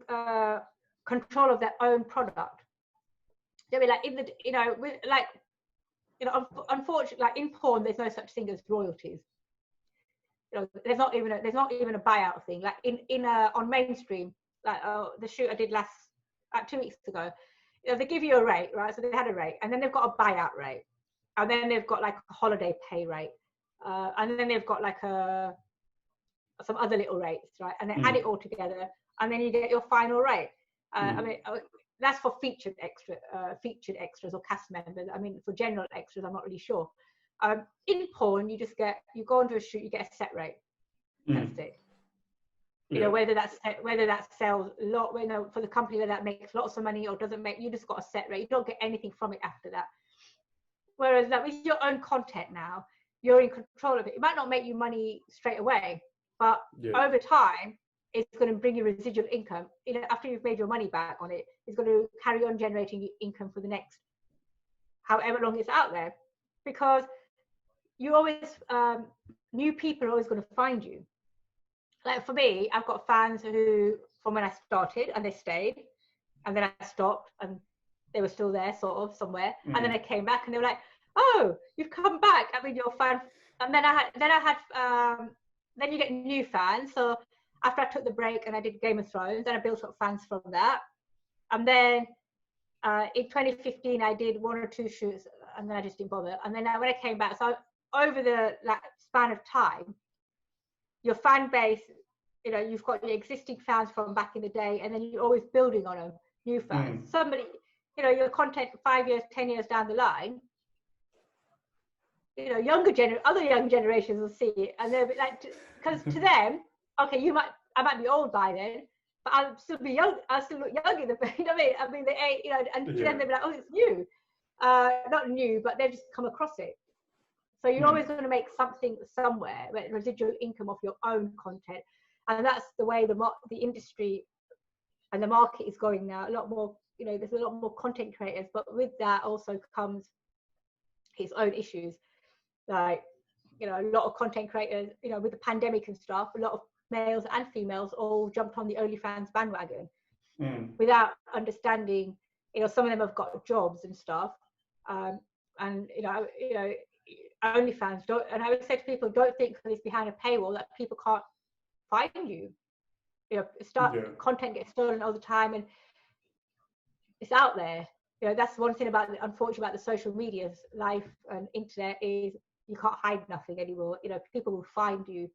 control of their own product. I mean, like unfortunately, like in porn, there's no such thing as royalties. You know, there's not even a buyout thing. Like on mainstream, like the shoot I did 2 weeks ago, you know, they give you a rate, right? So they had a rate, and then they've got a buyout rate, and then they've got like a holiday pay rate, and then they've got like some other little rates, right? And they add it all together, and then you get your final rate. I mean, that's for featured extras or cast members. I mean, for general extras, I'm not really sure. In porn, you go onto a shoot, you get a set rate. That's it. You know, whether that sells a lot, you know, for the company, whether that makes lots of money or doesn't make, you just got a set rate. You don't get anything from it after that. Whereas that with your own content now, you're in control of it. It might not make you money straight away, but over time, it's going to bring you residual income. You know, after you've made your money back on it, it's going to carry on generating income for the next however long it's out there. Because you always, new people are always going to find you. Like for me, I've got fans who, from when I started, and they stayed, and then I stopped, and they were still there, sort of, somewhere. And then I came back, and they were like, "Oh, you've come back. I mean, you're a fan." And then you get new fans. So after I took the break and I did Game of Thrones, then I built up fans from that. And then in 2015, I did 1 or 2 shoots, and then I just didn't bother. And then when I came back, so over the span of time, your fan base, you know, you've got your existing fans from back in the day, and then you're always building on them, new fans. Somebody, you know, your content 5 years, 10 years down the line, you know, other young generations will see it, and they'll be like, because to them, okay, I might be old by then, but I'll still be young. I'll still look young in the, you know what I mean? I mean, you know, and to them they'll be like, oh, it's new, not new, but they've just come across it. So you're always going to make something somewhere, residual income off your own content, and that's the way the industry and the market is going now. A lot more, you know, there's a lot more content creators, but with that also comes its own issues. Like, you know, a lot of content creators, you know, with the pandemic and stuff, a lot of males and females all jumped on the OnlyFans bandwagon without understanding. You know, some of them have got jobs and stuff, and you know, OnlyFans don't. And I would say to people, don't think because it's behind a paywall that people can't find you. You know, content gets stolen all the time, and it's out there. You know, that's one thing unfortunately about the social media's life and internet is you can't hide nothing anymore. You know, people will find you.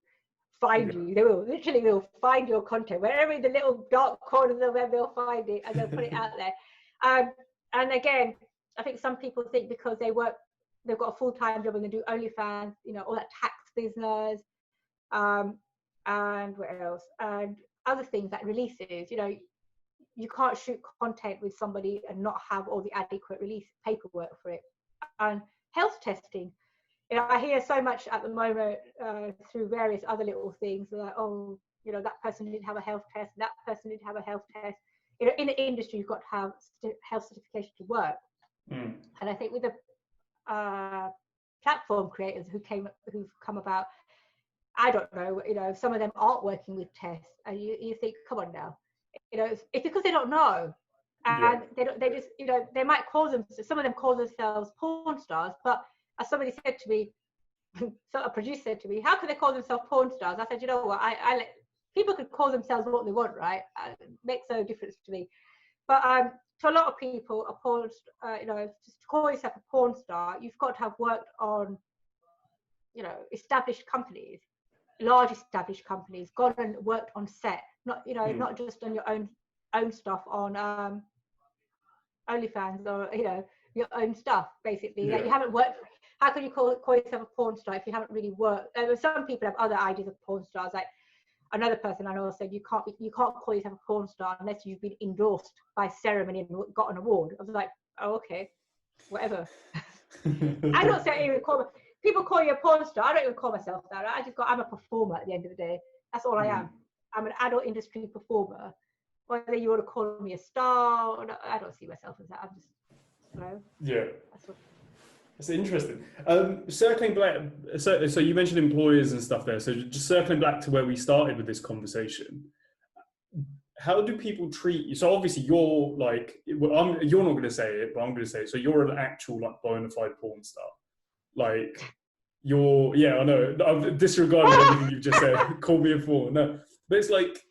They will find your content wherever in the little dark corners of the web, they'll find it and they'll put it out there. And again, I think some people think because they've got a full-time job and they do OnlyFans, you know, all that tax business, and what else, and other things like releases. You know, you can't shoot content with somebody and not have all the adequate release paperwork for it. And health testing. You know, I hear so much at the moment through various other little things like, oh, you know, that person didn't have a health test, that person didn't have a health test. You know, in the industry, you've got to have health certification to work. And I think with the platform creators who've come about, I don't know, you know, some of them aren't working with tests, and you think, come on now, you know, it's because they don't know, and they just, you know, they might call them, some of them call themselves porn stars, but as somebody said to me, so a producer said to me, how can they call themselves porn stars? I said, you know what, I let people could call themselves what they want, right? It makes no difference to me. But to a lot of people, a porn, you know, just to call yourself a porn star, you've got to have worked on, you know, established companies, large established companies, gone and worked on set, not, you know, not just on your own stuff on OnlyFans or, you know, your own stuff, basically. Like, you haven't worked. How can you call yourself a porn star if you haven't really worked? Some people have other ideas of porn stars. Like another person I know said, you can't call yourself a porn star unless you've been endorsed by ceremony and got an award. I was like, oh, okay, whatever. I don't say even call people call you a porn star. I don't even call myself that. I'm a performer at the end of the day. That's all I am. I'm an adult industry performer. Whether you want to call me a star or not, I don't see myself as that. I'm just, you know. Yeah. That's interesting. Circling back, so you mentioned employers and stuff there. So just circling back to where we started with this conversation, how do people treat you? So obviously you're like, you're not going to say it, but I'm going to say it. So you're an actual like bona fide porn star. Like you're, yeah, I know. I've disregarded everything you've just said. Call me a fool. No, but it's like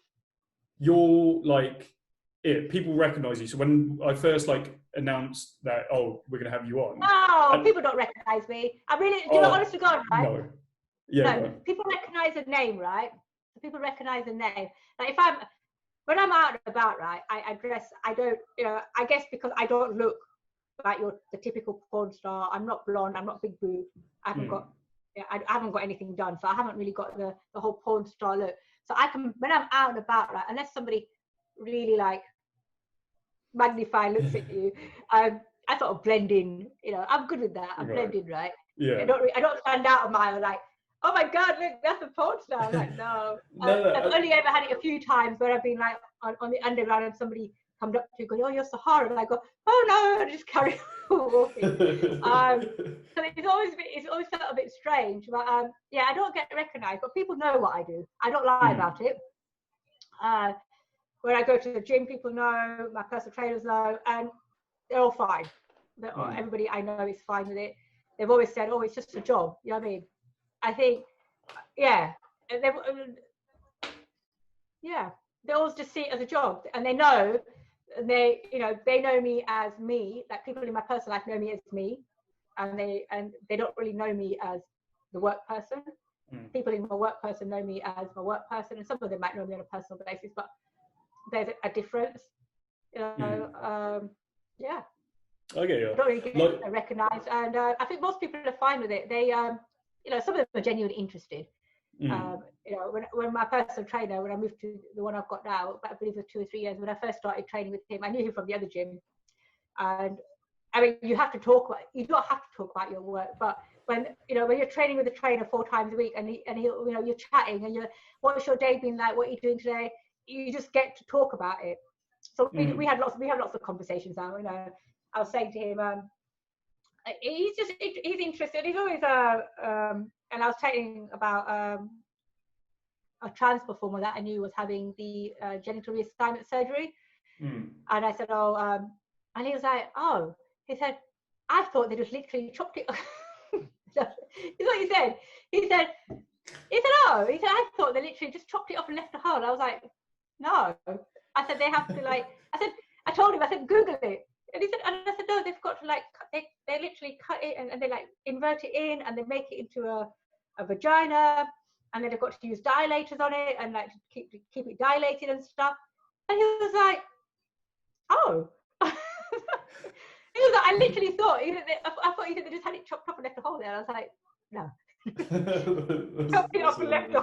you're like it. People recognize you. So when I first like announced that, oh, we're going to have you on. No, people don't recognize me. I really, you know, honest to God, right? No. Yeah. No, people recognize a name, right? People recognize a name. Like when I'm out and about, right, I dress, I don't, you know, I guess because I don't look like the typical porn star. I'm not blonde, I'm not big boob. I haven't got anything done. So I haven't really got the whole porn star look. So I can, when I'm out and about, right, unless somebody really like magnify looks at you, I sort of blend in, you know, I'm good with that. I'm blended, right? Yeah. I don't stand out of my like, oh my God, look, that's a porn star. I'm like, no. I've only ever had it a few times where I've been like on the underground and somebody comes up to you and goes, oh, you're Sahara. And I go, oh no, I just carry on walking. So it's always felt a bit strange. But yeah, I don't get recognized, but people know what I do. I don't lie about it. When I go to the gym, people know, my personal trainers know, and they're all fine. Everybody I know is fine with it. They've always said, oh, it's just a job. You know what I mean? I think, yeah, they always just see it as a job, and they know, they know me as me. Like people in my personal life know me as me, and they don't really know me as the work person. People in my work person know me as my work person, and some of them might know me on a personal basis, but there's a difference. You know, yeah. Okay, yeah. I don't really get recognised, and I think most people are fine with it. They, you know, some of them are genuinely interested. You know, when my personal trainer, when I moved to the one I've got now, I believe it was 2 or 3 years, when I first started training with him, I knew him from the other gym, and I mean, you don't have to talk about your work, but when you're training with a trainer 4 times a week, and he'll, you know, you're chatting, and what's your day been like? What are you doing today? You just get to talk about it. So we have lots of conversations now. You know, I was saying to him, he's interested. He's always and I was chatting about a trans performer that I knew was having the genital reassignment surgery, and I said, oh, and he was like, oh, he said, I thought they just literally chopped it. That's what he said. He said, oh, he said, I thought they literally just chopped it off and left a hole. I was like, no. I said, they have to like, I told him, I said, Google it. And he said, and I said, no, they've got to like, they literally cut it and they like invert it in and they make it into a vagina, and then they've got to use dilators on it and like keep it dilated and stuff. And he was like, oh. He was like, I literally thought, I thought they just had it chopped off and left a hole there. And I was like, no. Chopped it off and left a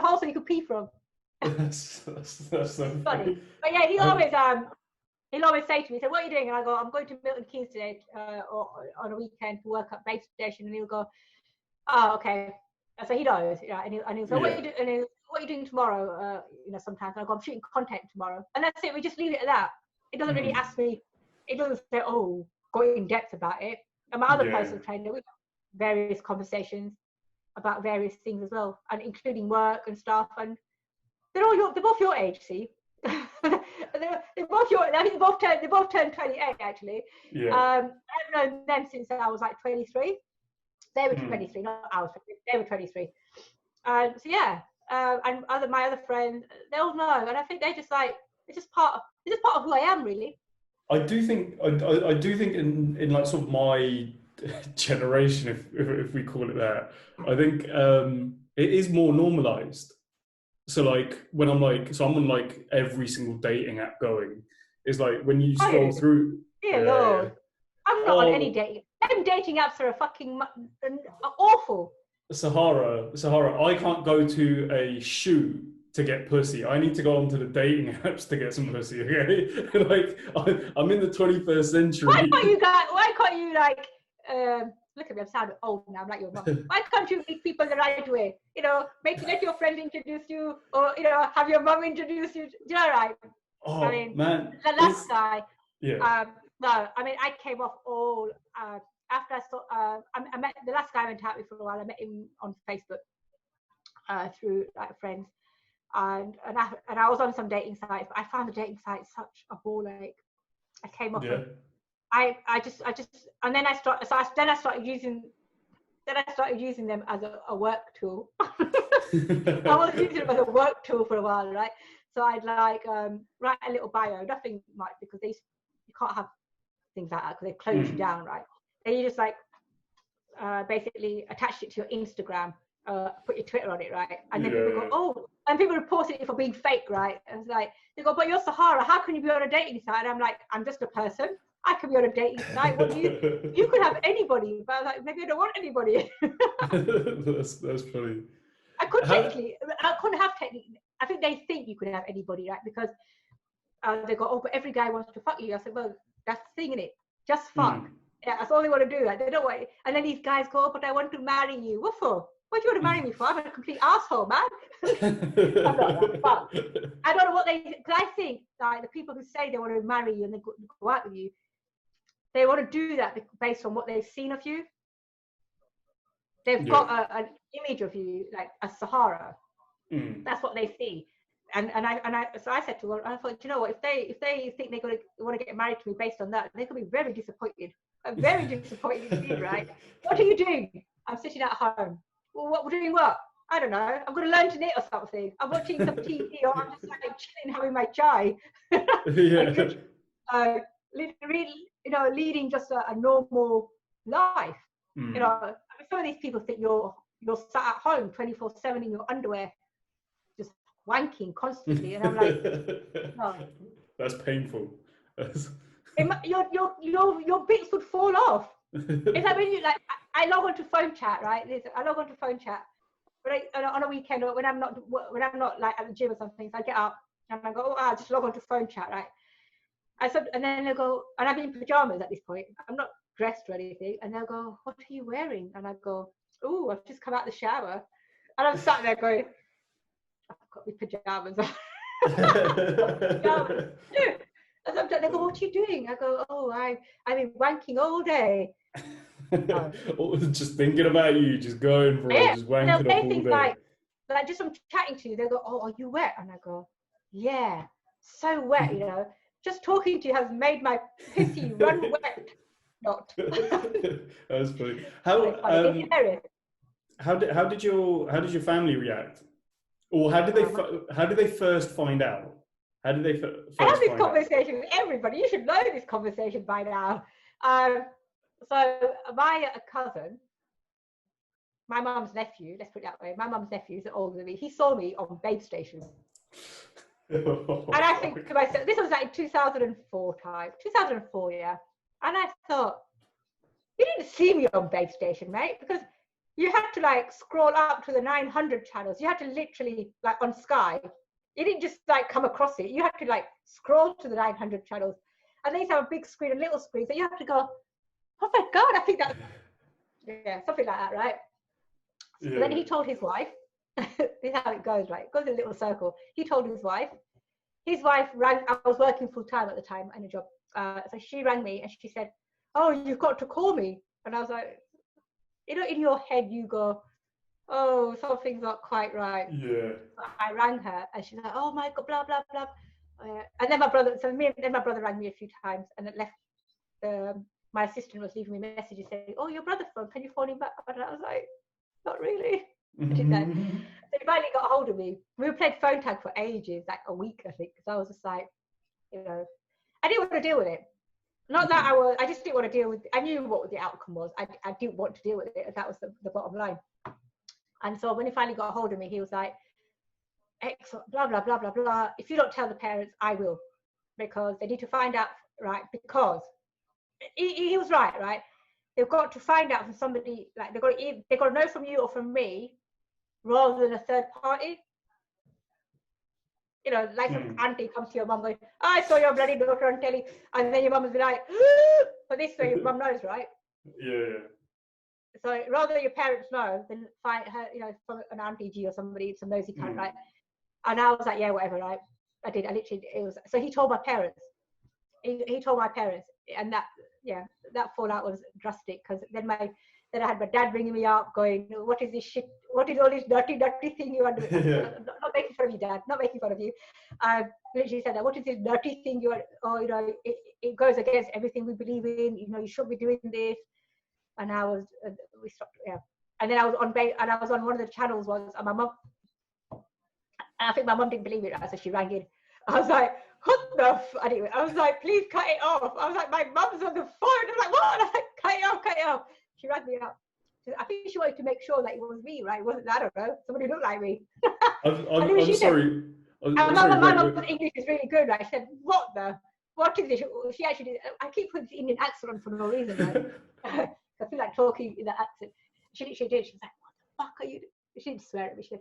hole so you could pee from. That's so funny. But yeah, he always he'll always say to me, so what are you doing? And I go, I'm going to Milton Keynes today, or on a weekend to work at base station. And he'll go, oh, okay. So he knows, and he'll say, what are you doing? What are you doing tomorrow? Sometimes and I go, I'm shooting content tomorrow, and that's it. We just leave it at that. It doesn't really ask me. It doesn't say, oh, go in depth about it. And my other personal trainer, we've got various conversations about various things as well, and including work and stuff. And they're both your age, see. they're both your. I think they both turned 28 actually. Yeah. I've known them since I was like 23. They were 23, not I was 23. They were 23. So yeah, and my other friends, they all know, and I think they're just like it's just part of who I am, really. I do think in like sort of my generation, if we call it that, I think it is more normalized. So like when I'm on like every single dating app going, it's like when you scroll through. Dear Lord, I'm not on any dating. Them dating apps are fucking awful. Sahara, I can't go to a shoe to get pussy. I need to go onto the dating apps to get some pussy. Okay, like I'm in the 21st century. Why can't you like? Look at me, I'm sounding old now. I'm like your mum. Why can't you meet people the right way? Let your friend introduce you, or have your mum introduce you. Do you know, right? Oh, I mean, man, the last guy. Yeah. No, I mean, I came off all after I saw. I met the last guy I went out with for a while. I met him on Facebook through like friends, and I was on some dating sites. But I found the dating sites such a ball ache. I came off. Yeah. I just, and then I started using them as a work tool. I was using them as a work tool for a while, right? So I'd like write a little bio, nothing much, because you can't have things like that because they close you down, right? And you just like basically attach it to your Instagram, put your Twitter on it, right? And then people go, oh, and people report it for being fake, right? And it's like they go, but you're Sahara, how can you be on a dating site? And I'm like, I'm just a person. I can be on a dating site. What you could have anybody, but I was like, maybe I don't want anybody. that's funny. I couldn't have technically. I think they think you could have anybody, right? Because they go, oh, but every guy wants to fuck you. I said, well, that's the thing, innit? Just fuck. Yeah, that's all they want to do. Like, they don't want it. And then these guys go, oh, but I want to marry you. What for? What do you want to marry me for? I'm a complete asshole, man. I'm not, but I don't know what because I think like the people who say they want to marry you and they go out with you, they want to do that based on what they've seen of you. They've got an image of you like a Sahara. That's what they see. And so I said to her, I thought, you know what, if they think they're going to want to get married to me based on that, they're going to be very disappointed. Very disappointed indeed, right? What are you doing? I'm sitting at home. Well, what we're doing? What? I don't know. I'm going to learn to knit or something. I'm watching some TV, or I'm just like chilling, having my chai. Leading just a normal life. Some of these people think you're sat at home 24/7 in your underwear, just wanking constantly, and I'm like, no. That's painful. Your bits would fall off. It's like when you like, I log on to phone chat, right? I log on to phone chat, but on a weekend or when I'm not like at the gym or something, so I get up and I go, oh, I'll just log on to phone chat, right? And then they'll go, and I'm in pajamas at this point. I'm not dressed or anything, and they'll go, what are you wearing? And I go, oh, I've just come out of the shower, and I'm sat there going, I've got my pajamas on. And sometimes they go, what are you doing? I go, oh, I've been wanking all day. Just thinking about you, just going for it, just wanking up all day. Like just from chatting to you, they go, oh, are you wet? And I go, yeah, so wet, Just talking to you has made my pissy run wet. Not. That's funny. How did your family react? Or how did they first find out? How did they first I have this conversation with everybody. You should know this conversation by now. So my cousin, my mum's nephew, let's put it that way, my mum's nephew is older than me. He saw me on Babe Station. And I think to myself, this was like in 2004, yeah. And I thought, you didn't see me on Babe Station, mate, because you had to like scroll up to the 900 channels. You had to literally, like on Sky, you didn't just like come across it. You had to like scroll to the 900 channels. And they used to have a big screen and little screen, so you have to go, oh my God, I think that's, yeah, something like that, right? So then he told his wife, this is how it goes, right? It goes in a little circle. He told his wife rang, I was working full time at the time in a job. So she rang me and she said, oh, you've got to call me. And I was like, you know, in your head, you go, oh, something's not quite right. Yeah. So I rang her and she's like, oh my God, blah, blah, blah. And then my brother rang me a few times and it left, my assistant was leaving me messages saying, oh, your brother's phone, can you phone him back? And I was like, not really. I didn't know. So he finally got a hold of me. We played phone tag for ages, like a week, I think. So I was just like, you know, I didn't want to deal with it. Not that I just didn't want to deal with, I knew what the outcome was. I didn't want to deal with it. That was the bottom line. And so when he finally got a hold of me, he was like, excellent, blah, blah, blah, blah, blah. If you don't tell the parents, I will. Because they need to find out, right? Because he was right? They've got to find out from somebody, like they've got to know from you or from me, rather than a third party. You know, like some auntie comes to your mum going, oh, I saw your bloody daughter on telly, and then your mum will be like, but this way your mum knows, right? Yeah. So rather your parents know than find her, you know, from an auntie G or somebody, some nosy cunt, right? And I was like, yeah, whatever, right? I literally, it was, so he told my parents. He told my parents, and that fallout was drastic, because then I had my dad ringing me up going, what is this shit, what is all this dirty thing you are doing? Not making fun of you, Dad, not making fun of you. Literally said that, what is this dirty thing you are, oh, you know, it goes against everything we believe in, you know, you shouldn't be doing this. And I was, we stopped, yeah. And then I was on one of the channels once, and my mum, I think my mum didn't believe it, so she rang in. I was like, what the anyway, I was like, please cut it off. I was like, my mum's on the phone. I'm like, what? I'm like, cut it off. She rang me up. I think she wanted to make sure that it was me, right? It wasn't, I don't know, somebody looked like me. I'm sorry. My mum's English is really good, right? She said, what is this? She actually did, I keep putting the Indian accent on for no reason, right? I feel like talking in that accent. She did. She was like, what the fuck are you doing? She didn't swear at me. She said,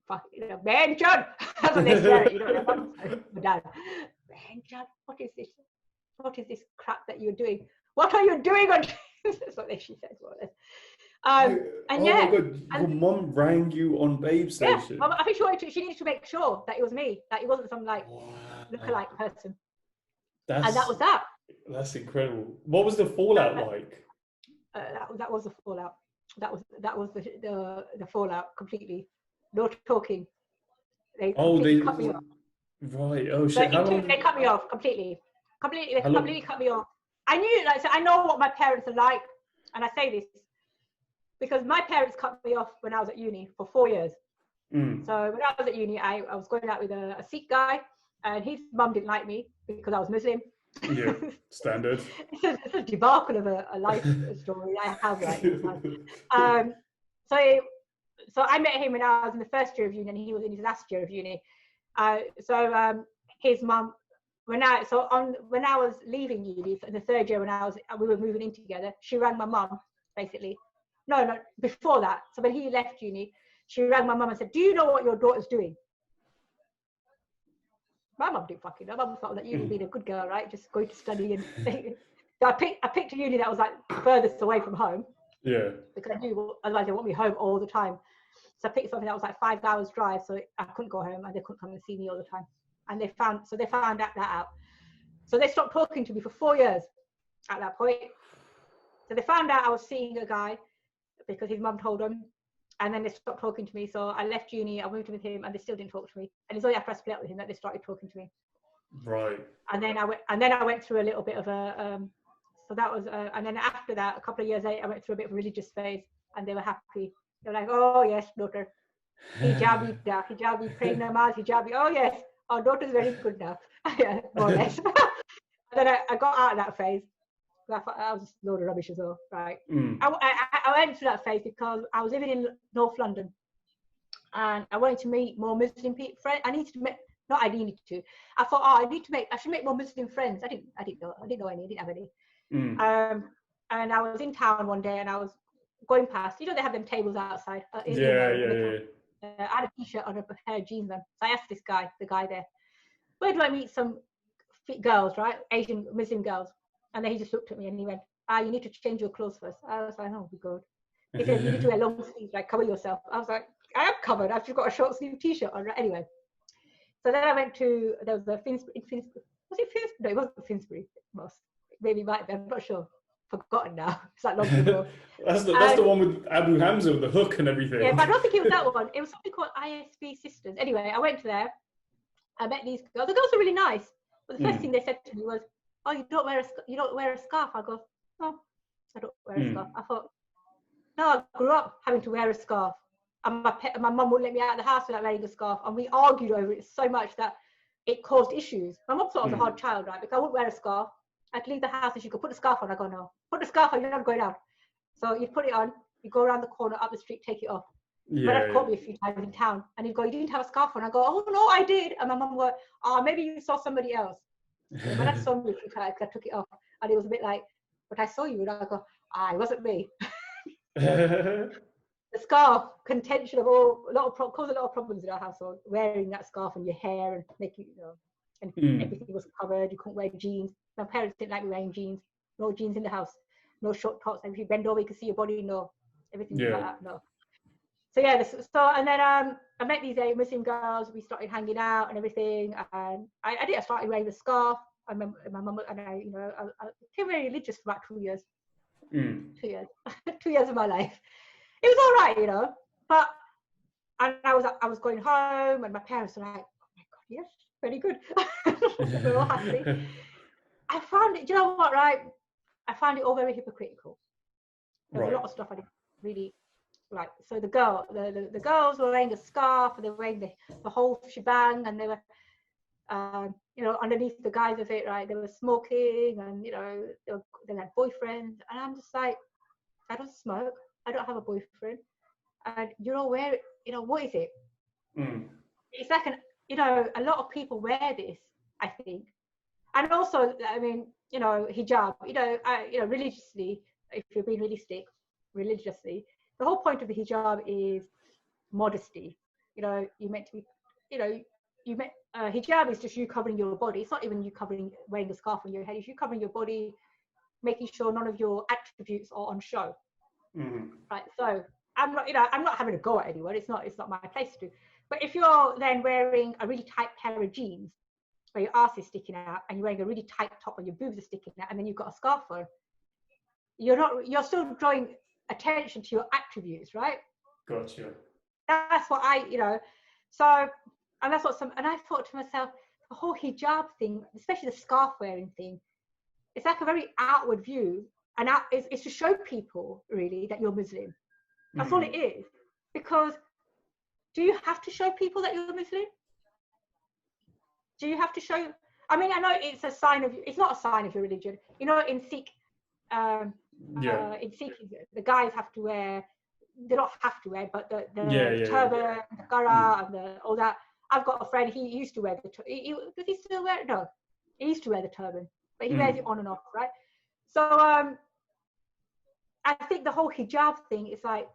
fuck, you know, man, John. That's what they swear at, you know, my dad. Man, John, what is this? What is this crap that you're doing? What are you doing on? That's what she says. And oh yeah, my God, your mum rang you on Babe Station. Yeah, I think she needed to make sure that it was me, that it wasn't some like lookalike person. And that was that. That's incredible. What was the fallout like? That was the fallout. That was the fallout completely. No talking. They cut me off. Right. Oh shit. They cut me off completely. They completely cut me off. I knew, like, so I know what my parents are like, and I say this because my parents cut me off when I was at uni for 4 years. So when I was at uni, I was going out with a Sikh guy, and his mum didn't like me because I was Muslim. Yeah, standard. It's a debacle of a life story I have right now. So I met him when I was in the first year of uni, and he was in his last year of uni. His mum, when I was leaving uni in the third year, we were moving in together, she rang my mum, basically. No, before that. So when he left uni, she rang my mum and said, do you know what your daughter's doing? My mum didn't fucking know. My mum thought that uni being a good girl, right? Just going to study and so I picked a uni that was like furthest away from home. Yeah. Because I knew otherwise they want me home all the time. So I picked something that was like 5 hours drive, so I couldn't go home and they couldn't come and see me all the time. And they found that out. So they stopped talking to me for 4 years at that point. So they found out I was seeing a guy because his mum told them, and then they stopped talking to me. So I left uni, I moved in with him, and they still didn't talk to me. And it's only after I split up with him that they started talking to me. Right. And then I went through a little bit of so that was, and then after that, a couple of years later, I went through a bit of a religious phase, and they were happy. They were like, oh yes, daughter, hijabi, praying namaz, hijabi. Oh yes, our daughter's very good now. Yeah, more or less. And then I got out of that phase. I thought I was just a load of rubbish as well, right? I went through that phase because I was living in North London, and I wanted to meet more Muslim friends. I needed to. I thought, I should make more Muslim friends. I didn't know any. I didn't have any. And I was in town one day, and I was going past. You know, they have them tables outside. I had a t-shirt on, a pair of jeans on. So I asked the guy there, where do I meet some girls, right? Asian Muslim girls. And then he just looked at me and he went, you need to change your clothes first. I was like, oh, good. He said, you need to wear long sleeves, like cover yourself. I was like, I am covered. I've just got a short sleeve t-shirt on. Anyway. So then I went to, there was a Finsbury, was it Finsbury? No, it wasn't Finsbury. It was. Maybe it might be, I'm not sure. Forgotten now. It's like long ago. That's the one with Abu Hamza with the hook and everything. Yeah, but I don't think it was that one. It was something called ISB Sisters. Anyway, I went there. I met these girls. The girls were really nice. But the first thing they said to me was, "Oh, you don't wear a scarf." I go, "No, I don't wear a scarf." I thought, no, I grew up having to wear a scarf, and my mum wouldn't let me out of the house without wearing a scarf, and we argued over it so much that it caused issues. My mum thought I was a hard child, right? Because I wouldn't wear a scarf. I'd leave the house and she could put the scarf on. I go, no, put the scarf on. You're not going out. So you put it on. You go around the corner, up the street, take it off. My dad caught me a few times in town, and he'd go, "You didn't have a scarf on." I go, "Oh no, I did." And my mum would go, "Oh, maybe you saw somebody else." Yeah, my dad saw me a few times. I took it off, and it was a bit like, "But I saw you," and I go, "It wasn't me." The scarf contention of caused a lot of problems in our household. Wearing that scarf on your hair and making and everything was covered. You couldn't wear jeans. My parents didn't like me wearing jeans. No jeans in the house. No short tops. And if you bend over, you can see your body. No, everything like that. No. So yeah, and then I met these Muslim girls. We started hanging out and everything. And I started wearing the scarf. I remember my mum and I became very religious for about 2 years. 2 years, 2 years of my life. It was all right, But and I was going home, and my parents were like, "Oh my God, yes, very good." We're all happy. I found it. Do you know what? Right, I found it all very hypocritical. There was a lot of stuff I didn't really. Right, so the girls were wearing a scarf, and they were wearing the whole shebang, and they were, underneath the guise of it, right? They were smoking, and they had boyfriends, and I'm just like, I don't smoke, I don't have a boyfriend, and you're all wearing, what is it? It's like a lot of people wear this, I think, and also, I mean, hijab, religiously, if you're being religiously. The whole point of the hijab is modesty. You're meant to be, hijab is just you covering your body. It's not even you wearing a scarf on your head. It's you covering your body, making sure none of your attributes are on show. Right. So I'm not having a go at anyone. It's not my place to do. But if you're then wearing a really tight pair of jeans where your ass is sticking out, and you're wearing a really tight top where your boobs are sticking out, and then you've got a scarf on, you're still drawing attention to your attributes, right? Gotcha. That's what so, and that's what and I thought to myself, the whole hijab thing, especially the scarf wearing thing, it's like a very outward view, and it's to show people really that you're Muslim. That's all it is. Because do you have to show people that you're Muslim? Do you have to show? I mean, I know it's not a sign of your religion. In Sikh, in Sikh, the guys have to wear. They don't have to wear, but the turban, the gara, and all that. I've got a friend. He used to wear the. Does he still wear it? No, he used to wear the turban, but he wears it on and off, right? So I think the whole hijab thing is like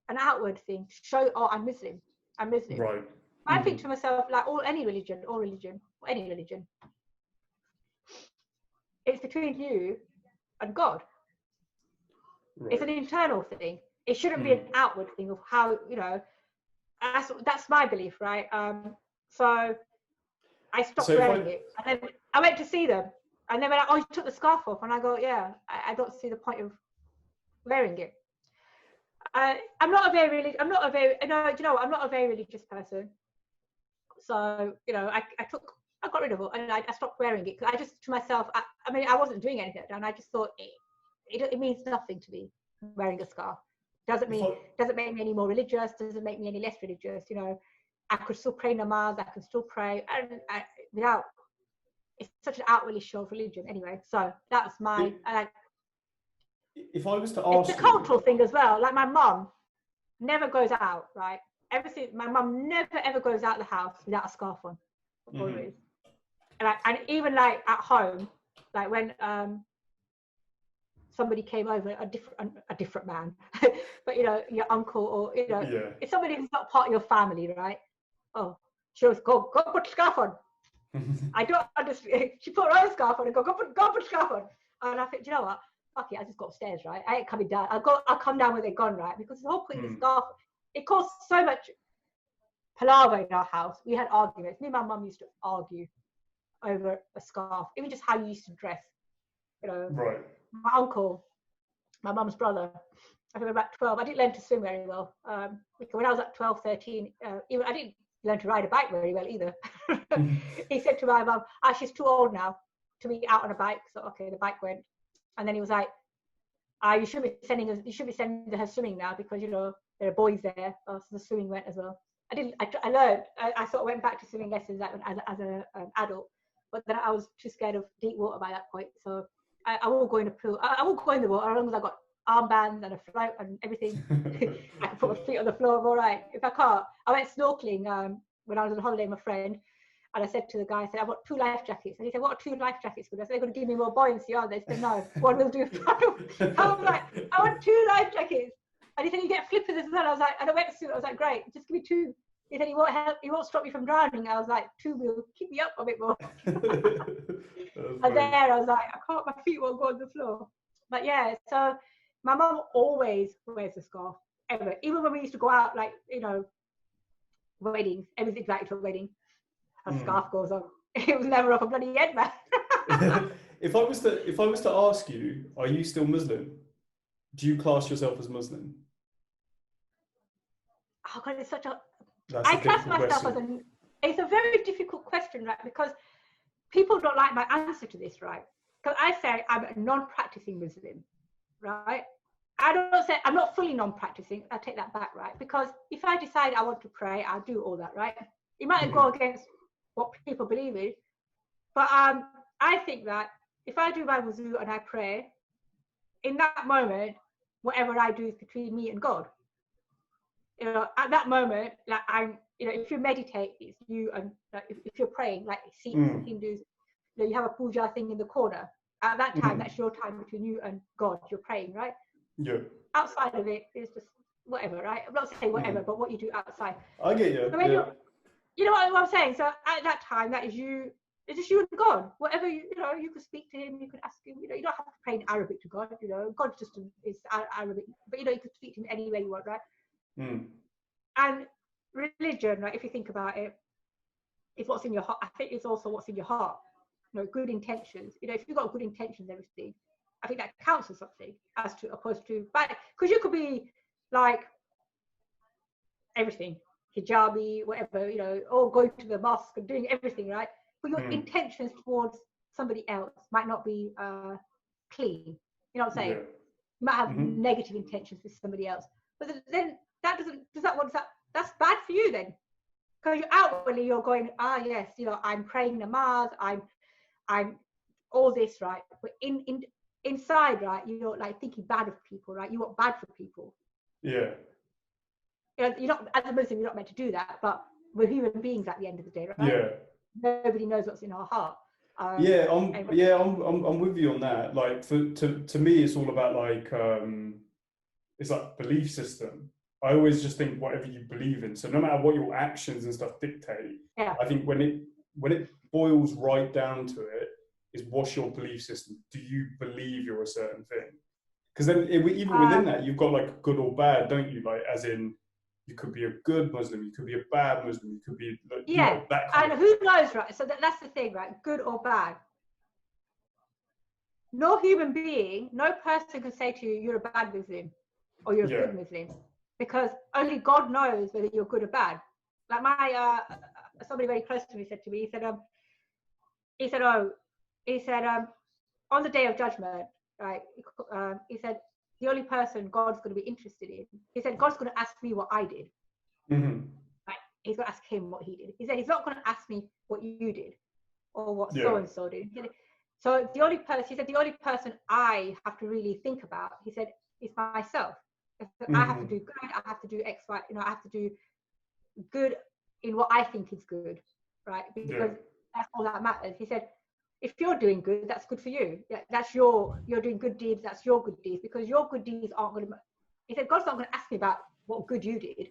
an outward thing to show, oh, I'm Muslim. Right. I think to myself, like any religion, it's between you and God. Right. It's an internal thing. It shouldn't be an outward thing of how, that's my belief, right? So I stopped wearing it. And then I went to see them. And they were like, "Oh, you took the scarf off." And I go, "Yeah, I don't see the point of wearing it." I'm not a very religious person. So, I got rid of it, and I stopped wearing it. I just, to myself, I wasn't doing anything, and I just thought it means nothing to me wearing a scarf. Doesn't make me any more religious, doesn't make me any less religious. I could still pray namaz, I can still pray, and without, it's such an outwardly show of religion anyway. So that's my. If I was to ask, it's a cultural thing as well. Like my mum never goes out, right? My mum never ever goes out of the house without a scarf on. Always. And even like at home, like when somebody came over, a different man, but your uncle or it's somebody who's not part of your family, right? Oh, she goes, go put the scarf on. I don't understand. She put her own scarf on and go put scarf on. And I think, do you know what? Fuck it, I just got upstairs, right? I ain't coming down. I'll come down when they're gone, right? Because the whole putting the scarf, it caused so much palaver in our house. We had arguments. Me and my mum used to argue over a scarf, even just how you used to dress. You know, Right. my uncle, my mum's brother, I think about 12. I didn't learn to swim very well. Because when I was at 12, 13, even I didn't learn to ride a bike very well either. He said to my mum, she's too old now to be out on a bike. So okay, the bike went. And then he was like, you should be sending her swimming now because, you know, there are boys there. So the swimming went as well. I learned. I sort of went back to swimming lessons as an adult, but then I was too scared of deep water by that point. So I won't go in the pool. I won't go in the water as long as I got armbands and a float and everything. I can put my feet on the floor. I'm all right. If I can't, I went snorkeling when I was on holiday with my friend. And I said to the guy, I said, I've got 2 life jackets. And he said, what are 2 life jackets for? I said, they're going to give me more buoyancy, aren't they? He said, no, one will do. I was like, I want 2 life jackets. And he said, you get flippers as well. I was like, and a wetsuit. I was like, great, just give me 2. He said, he won't stop me from drowning. I was like, 2 will keep me up a bit more. And there I was like, my feet won't go on the floor. But yeah, so my mum always wears a scarf, ever. Even when we used to go out, like, you know, weddings, everything's invited to a wedding. A scarf goes on. It was never off a bloody head, man. If I was to ask you, are you still Muslim? Do you class yourself as Muslim? Oh God, it's such a. That's I class myself as a. It's a very difficult question, right? Because people don't like my answer to this, right? Because I say I'm a non-practicing Muslim, right? I don't say I'm not fully non-practicing. I take that back, right? Because if I decide I want to pray, I'll do all that, right? It might go against what people believe in, but I think that if I do my wuzu and I pray, in that moment, whatever I do is between me and God. You know, at that moment, like you know, if you meditate, it's you and if you're praying, like Sikhs, Hindus, you know, you have a puja thing in the corner. At that time, that's your time between you and God. You're praying, right? Yeah. Outside of it, it's just whatever, right? I'm not saying whatever, but what you do outside. I get you. So you know what I'm saying? So at that time, that is you. It's just you and God. Whatever you know, you can speak to Him. You can ask Him. You know, you don't have to pray in Arabic to God. You know, God just is Arabic, but you know, you can speak to Him any way you want, right? And religion, right? If you think about it, is what's in your heart. I think it's also what's in your heart. You know, good intentions. You know, if you've got good intentions, everything, I think that counts as something, as to opposed to bad. Because you could be like everything. Hijabi, whatever, you know, or going to the mosque and doing everything, right? But your intentions towards somebody else might not be clean. You know what I'm saying? You might have negative intentions with somebody else. But then that's bad for you then. Because outwardly you're going, yes, you know, I'm praying namaz, I'm all this, right? But inside, right, you're like thinking bad of people, right? You want bad for people. Yeah. You know, you're not, as a Muslim, you're not meant to do that, but we're human beings at the end of the day, right? Yeah. Nobody knows what's in our heart. I'm with you on that. Like to me, it's all about like it's like belief system. I always just think whatever you believe in. So no matter what your actions and stuff dictate, I think when it boils right down to it, is what's your belief system? Do you believe you're a certain thing? Because then even within that, you've got like good or bad, don't you? Like as in. You could be a good Muslim, you could be a bad Muslim, you could be like, you know, that kind and who knows, right? So that's the thing, right? Good or bad. No human being, no person can say to you, you're a bad Muslim or you're a good Muslim, because only God knows whether you're good or bad. Like my somebody very close to me said to me, he said, on the day of judgment, right? He said, the only person God's going to be interested in, he said, God's going to ask me what I did. Right? He's going to ask him what he did. He said, he's not going to ask me what you did or what so-and-so did. So the only person I have to really think about, he said, is myself. I have to do good, I have to do X, Y, you know, I have to do good in what I think is good, right? Because that's all that matters. He said, if you're doing good, that's good for you. That's you're doing good deeds, that's your good deeds, because your good deeds aren't going to. He said, God's not going to ask me about what good you did.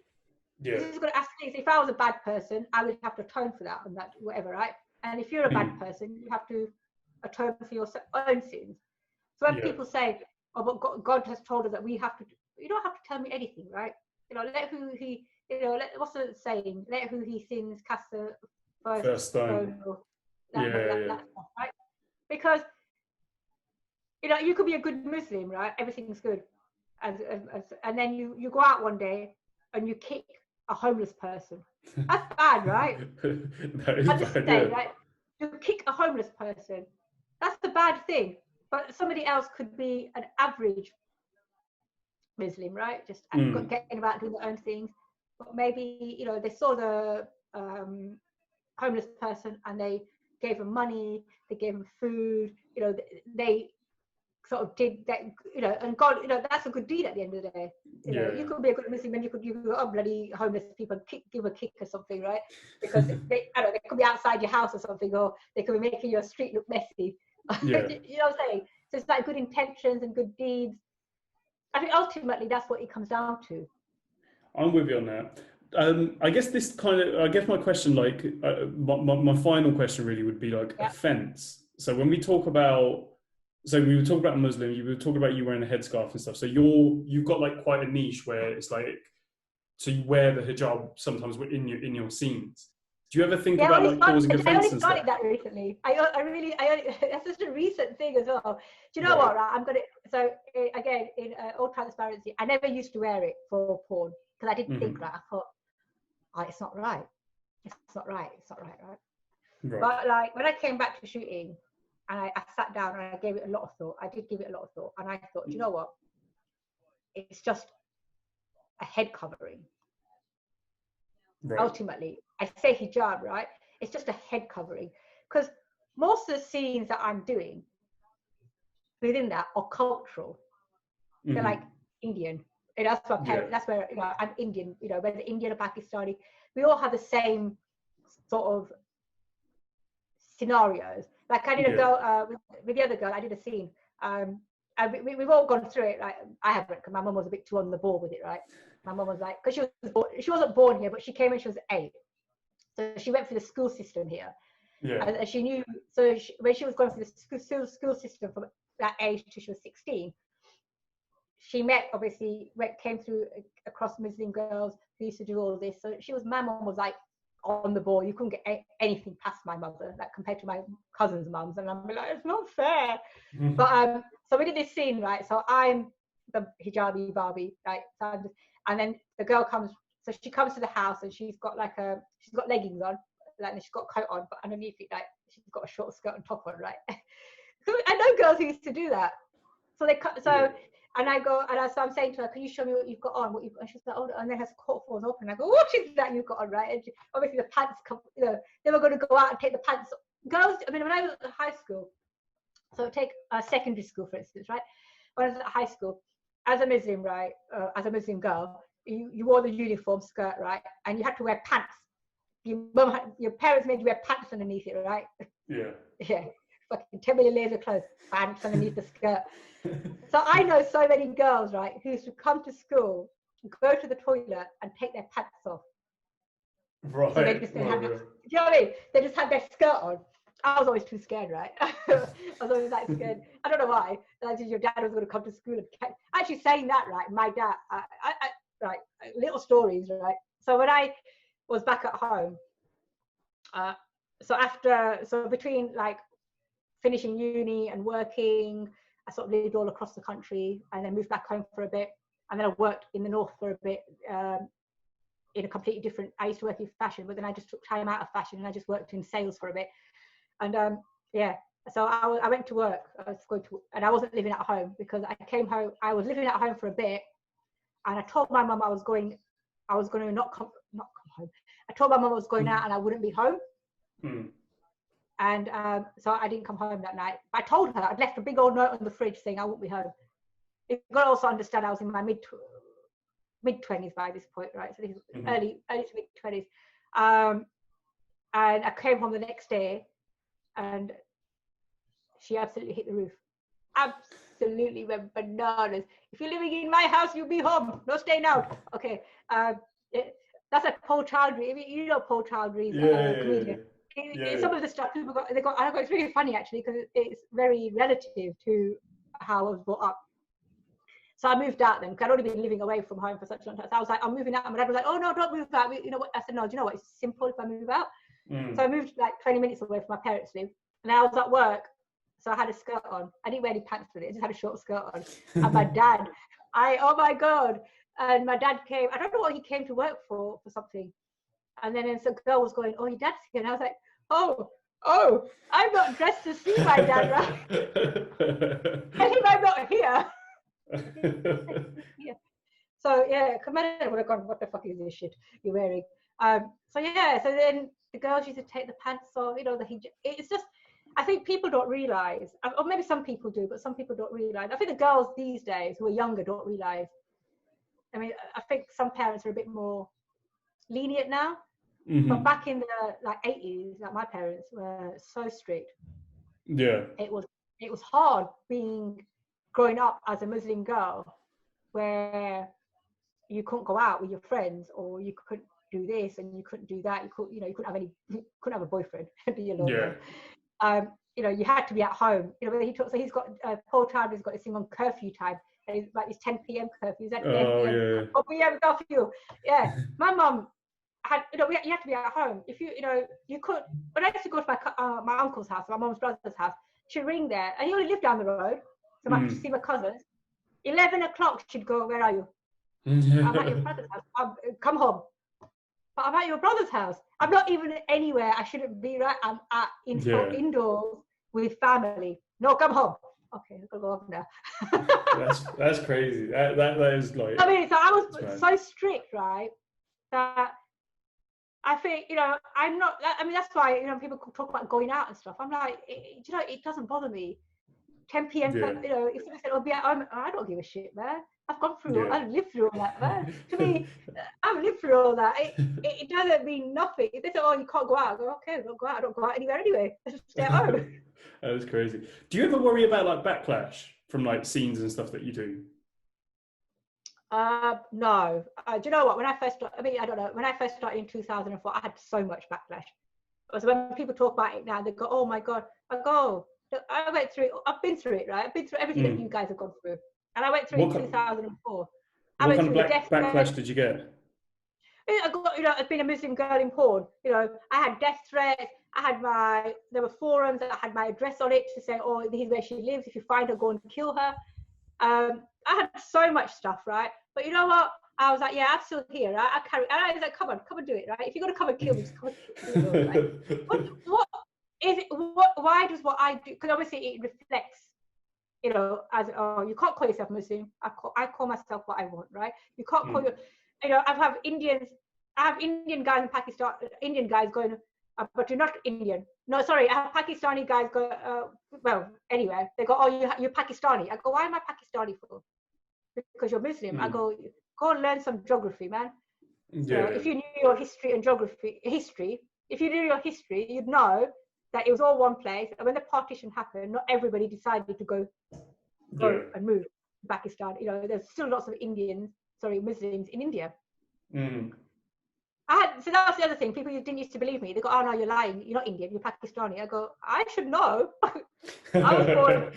He's going to ask me if I was a bad person, I would have to atone for that and that, whatever, right? And if you're a bad person, you have to atone for your own sins. So when people say, "Oh, but God has told us that we have to," you don't have to tell me anything, right? Let who he, what's the saying? Let who he sins cast the first stone. That stuff, right? Because you could be a good Muslim, right? Everything's good, and then you go out one day and you kick a homeless person. That's bad, right? That is I'm just bad, saying, right? You kick a homeless person. That's the bad thing. But somebody else could be an average Muslim, right? Just getting about doing their own things. But maybe, they saw the homeless person and they gave him money, they gave him food, they sort of did that, and God, that's a good deed at the end of the day. You could be a good Muslim and you could bloody homeless people give a kick or something, right? Because they could be outside your house or something, or they could be making your street look messy. Yeah. You know what I'm saying? So it's like good intentions and good deeds. I think ultimately that's what it comes down to. I'm with you on that. I guess my question, like my final question really would be like offense. So when we talk about, we were talking about Muslim, you were talking about you wearing a headscarf and stuff. So you've got like quite a niche where it's like, so you wear the hijab sometimes in your scenes. Do you ever think about like causing offense? I only and started stuff? that recently. That's just a recent thing as well. Do you know what? Right? Again, in all transparency, I never used to wear it for porn because I didn't think right. I thought, it's not right. It's not right. Right? But like when I came back to shooting, and I sat down and I gave it a lot of thought. I did give it a lot of thought, and I thought, do you know what? It's just a head covering. Ultimately, I say hijab, right? It's just a head covering, because most of the scenes that I'm doing within that are cultural. They're like Indian. That's my parents. That's where I'm Indian. Whether Indian or Pakistani, we all have the same sort of scenarios. Like I did a girl with the other girl. I did a scene. And we've all gone through it. Like I haven't, because my mum was a bit too on the ball with it, right? My mum was like, because she wasn't born here, but she came when she was 8. So she went through the school system here. Yeah. And she knew, when she was going through the school system from that age till she was 16, she came through across Muslim girls who used to do all this. So my mum was like on the ball. You couldn't get anything past my mother, like compared to my cousins' mums. And I'm like, it's not fair. But so we did this scene, right? So I'm the hijabi Barbie, right? And then the girl comes, so she comes to the house and she's got leggings on, like, and she's got a coat on, but underneath it, like, she's got a short skirt and top on, right? So I know girls who used to do that. And I go, so I'm saying to her, can you show me what you've got on? And she's like, oh, and then her skirt falls open. And I go, what is that you've got on, right? And obviously the pants come, they were going to go out and take the pants. Girls, when I was at high school, so take secondary school, for instance, right? When I was at high school, as a Muslim, right, as a Muslim girl, you wore the uniform skirt, right? And you had to wear pants. Your parents made you wear pants underneath it, right? Yeah. Yeah. Fucking 10 million layers of clothes, pants underneath the skirt. So I know so many girls, right, who used to come to school, go to the toilet and take their pants off. Right. So they just didn't have, do you know what I mean? They just had their skirt on. I was always too scared, right? I was always like scared. I don't know why. Your dad was going to come to school and actually saying that, right? My dad, right, little stories, right? So when I was back at home, so between like finishing uni and working, I sort of lived all across the country and then moved back home for a bit. And then I worked in the north for a bit in a completely different, I used to work in fashion, but then I just took time out of fashion and I just worked in sales for a bit. And so I went to work. And I wasn't living at home because I came home. I was living at home for a bit, and I told my mum I was going to not come home. I told my mum I was going out and I wouldn't be home. And so I didn't come home that night. I told her I'd left a big old note on the fridge saying I won't be home. You've got to also understand I was in my mid-20s by this point, right? So this is early to mid-20s. And I came home the next day. And she absolutely hit the roof. Absolutely went bananas. If you're living in my house, you'll be home. No staying out. Okay. That's like Paul Chowdhury. You know Paul Chowdhury's comedian. some of the stuff people got, it's really funny actually, because it's very relative to how I was brought up. So I moved out then, because I'd already been living away from home for such a long time. So I was like, I'm moving out. And my dad was like, oh no, don't move out. You know what? I said, no, do you know what? It's simple if I move out. So I moved like 20 minutes away from my parents' live. And I was at work. So I had a skirt on. I didn't wear any pants with it. I just had a short skirt on. And my dad, oh my God. And my dad came, I don't know what he came to work for something. And then some girl was going, oh, your dad's here. And I was like, oh, I'm not dressed to see my dad, right? Tell him I'm not here. Yeah. So yeah, Commander would have gone, what the fuck is this shit you're wearing? So yeah, so then the girls used to take the pants off, you know, the hijab. It's just, I think people don't realize, or maybe some people do, but some people don't realize. I think the girls these days who are younger don't realize. I mean, I think some parents are a bit more lenient now, but back in the like 80s, like my parents were so strict. Yeah, it was hard growing up as a Muslim girl, where you couldn't go out with your friends, or you couldn't do this and you couldn't do that. You couldn't have a boyfriend, be alone. Yeah. You know, you had to be at home. You know, he's got Paul Chowdhury's got this thing on curfew time, and it's like this 10 p.m. curfew. Is that 10 p.m.? Oh yeah, curfew. Yeah, my mum had, you know, you had to be at home. If you could. When I used to go to my uncle's house, my mum's brother's house, she'd ring there, and he only lived down the road, so I could see my cousins. 11 o'clock, she'd go, where are you? I'm at your brother's house. Come home. But I'm at your brother's house. I'm not even anywhere I shouldn't be, right? I'm indoors with family. No, come home. Okay, I've got to go home now. that's crazy. That is like. I mean, so I was so strict, right? That I think, you know, I'm not. I mean, that's why, you know, people talk about going out and stuff. I'm like, you know, it doesn't bother me. 10 p.m. You know, if someone said, "Oh, yeah," I don't give a shit, man. I've gone through. I've lived through all that, man. To me, I've lived through all that. It doesn't mean nothing. If they say, "Oh, you can't go out," I go, "Okay, don't go out. I don't go out anywhere anyway. I just stay at home." That was crazy. Do you ever worry about like backlash from like scenes and stuff that you do? No. Do you know what? When I first started, I mean, I don't know. When I first started in 2004, I had so much backlash. Because when people talk about it now, they go, "Oh my God!" I go, I went through it. I've been through it, right? I've been through everything that you guys have gone through. And I went through in 2004. What kind of backlash did you get? I got, you know, as being a Muslim girl in porn, you know, I had death threats. There were forums that had my address on it to say, oh, this is where she lives. If you find her, go and kill her. I had so much stuff, right? But you know what? I was like, yeah, I'm still here, right? And I was like, come on do it, right? If you're going to come and kill me, just come and kill me, right? What is it? Why does what I do? Because obviously it reflects, you know, as you can't call yourself Muslim. I call myself what I want, right? You can't call you know, I have Indian guys in Pakistan, Indian guys going, but you're not Indian. No, sorry, I have Pakistani guys go. Well, anyway, they go, oh, you're Pakistani. I go, why am I Pakistani for? Because you're Muslim. I go and learn some geography, man. So if you knew your history and geography, if you knew your history, you'd know that it was all one place. And when the partition happened, not everybody decided to go and move to Pakistan. You know, there's still lots of Muslims in India. So that's the other thing. People didn't used to believe me. They go, oh no, you're lying. You're not Indian. You're Pakistani. I go, I should know. I was born.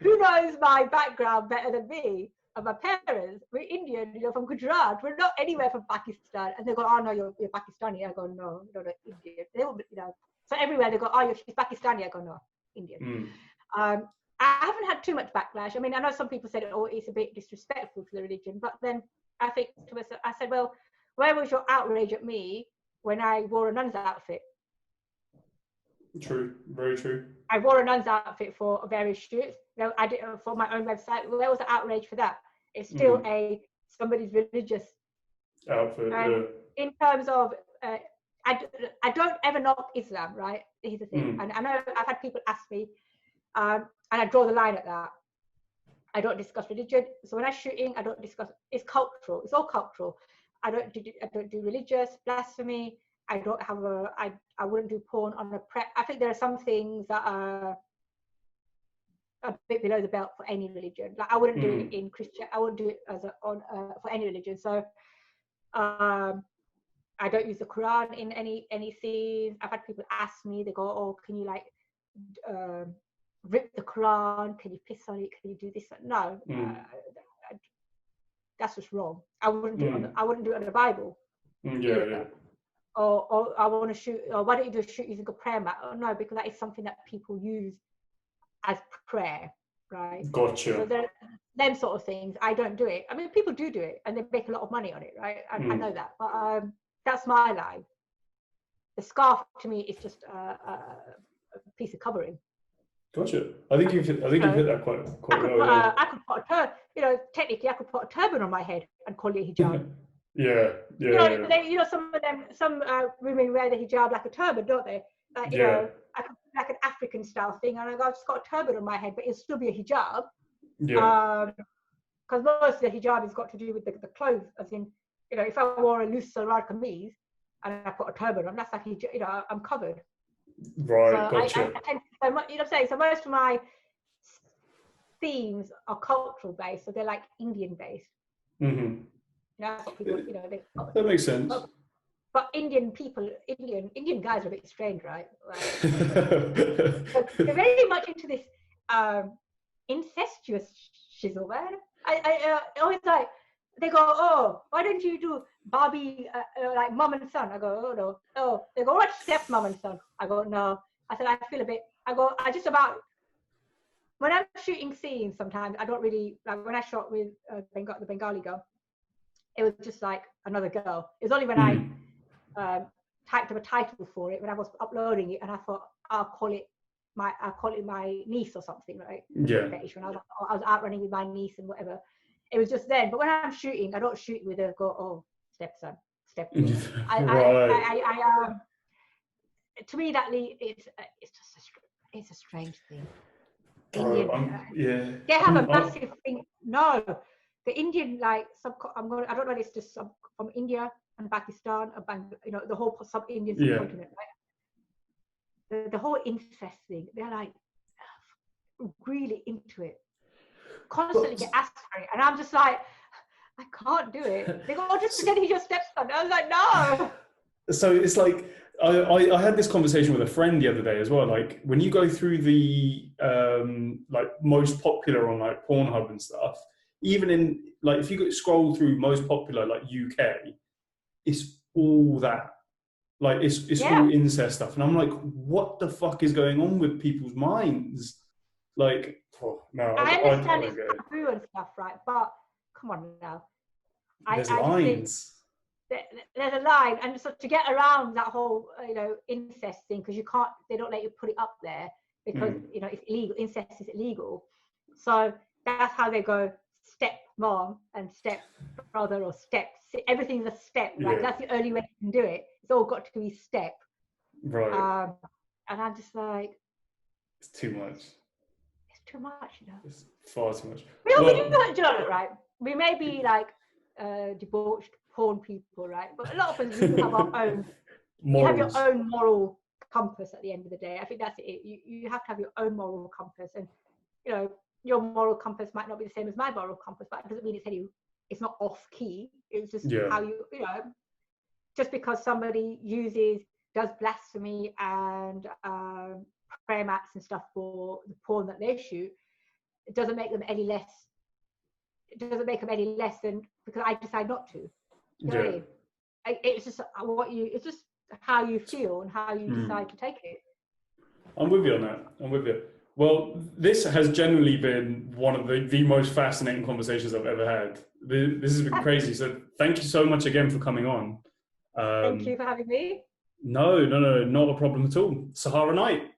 Who knows my background better than me? And my parents, we're Indian, you know, from Gujarat. We're not anywhere from Pakistan. And they go, oh no, you're Pakistani. I go, no, not Indian. They will, you know. So everywhere they go, oh, she's Pakistani. I go, no, Indian. I haven't had too much backlash. I mean, I know some people said, oh, it's a bit disrespectful to the religion. But then I think to myself, I said, well, where was your outrage at me when I wore a nun's outfit? True, very true. I wore a nun's outfit for various shoots. You know, I did for my own website. Where was the outrage for that? It's still somebody's religious outfit. And in terms of, I don't ever knock Islam, right? Here's the thing, and I know I've had people ask me, and I draw the line at that. I don't discuss religion. So when I'm shooting, I don't discuss. It's cultural. It's all cultural. I don't do religious blasphemy. I don't have I wouldn't do porn on a prep. I think there are some things that are a bit below the belt for any religion. Like I wouldn't do it in Christian. I wouldn't do it for any religion. So I I don't use the Quran in any scenes. I've had people ask me, they go, oh, can you like rip the Quran? Can you piss on it? Can you do this? No, that's just wrong. I wouldn't do it. I wouldn't do it on the Bible. Yeah. Or I want to shoot. Or why don't you just shoot using a prayer mat? Oh, no, because that is something that people use as prayer, right? Gotcha. So them sort of things. I don't do it. I mean, people do it, and they make a lot of money on it, right? I know that, but that's my line. The scarf to me is just a piece of covering. Gotcha. I think you've hit that quite well. I could put a turban. Technically, I could put a turban on my head and call it hijab. Yeah. Some of them, some women wear the hijab like a turban, don't they? I could like an African style thing, and I've just got a turban on my head, but it'll still be a hijab. Yeah. Because most of the hijab has got to do with the clothes. As in, if I wore a loose salwar kameez and I put a turban on, that's like I'm covered. Right. So Gotcha. I tend to, what I'm saying. So most of my themes are cultural based, so they're like Indian based. Mm-hmm. That's what people, that makes sense. But Indian guys are a bit strange, right? They're very much into this incestuous shizzle, man. I always like, they go, oh, why don't you do Barbie like mom and son? I go, oh no. Oh, they go, what step mom and son? I go, no. I said, I feel a bit. When I'm shooting scenes, sometimes I don't really like. When I shot with the Bengali girl, it was just like another girl. It was only when I typed up a title for it when I was uploading it, and I thought I'll call it my niece or something, right? Yeah. When I was out running with my niece and whatever. It was just then. But when I'm shooting, I don't shoot with a go, oh, stepson, stepdaughter. Right. To me, it's a strange thing. Yeah. They have a massive thing. No, the Indian I don't know. It's just from India and Pakistan, the whole sub-Indian subcontinent, right? The whole incest thing. They're like really into it. Constantly get asked for it, and I'm just like, I can't do it. They go, oh, just pretend he's your stepson. I was like, no. So it's like I had this conversation with a friend the other day as well. Like when you go through the like most popular on like Pornhub and stuff, even in like if you scroll through most popular like UK, it's all that. Like it's all incest stuff, and I'm like, what the fuck is going on with people's minds? Like, oh, no, I understand it's taboo and stuff, right? But come on now. There's lines. There's a line, and so to get around that whole incest thing, because they don't let you put it up there because it's illegal. Incest is illegal, so that's how they go step mom and step brother or step. Everything's a step, right? Yeah. That's the only way you can do it. It's all got to be step, right? And I'm just like, it's too much. Too much, It's far too much. We do it, right? We may be like debauched porn people, right? But a lot of us do have our own. You have your own moral compass at the end of the day. I think that's it. You have to have your own moral compass, and your moral compass might not be the same as my moral compass, but it doesn't mean it's not off key. It's just how just because somebody does blasphemy and prayer mats and stuff for the porn that they shoot, it doesn't make them any less. It doesn't make them any less than because I decide not to. You know what I mean? It's just it's just how you feel and how you decide to take it. I'm with you on that. I'm with you. Well, this has generally been one of the most fascinating conversations I've ever had. This has been crazy. So thank you so much again for coming on. Thank you for having me. No, not a problem at all. Sahara Knite.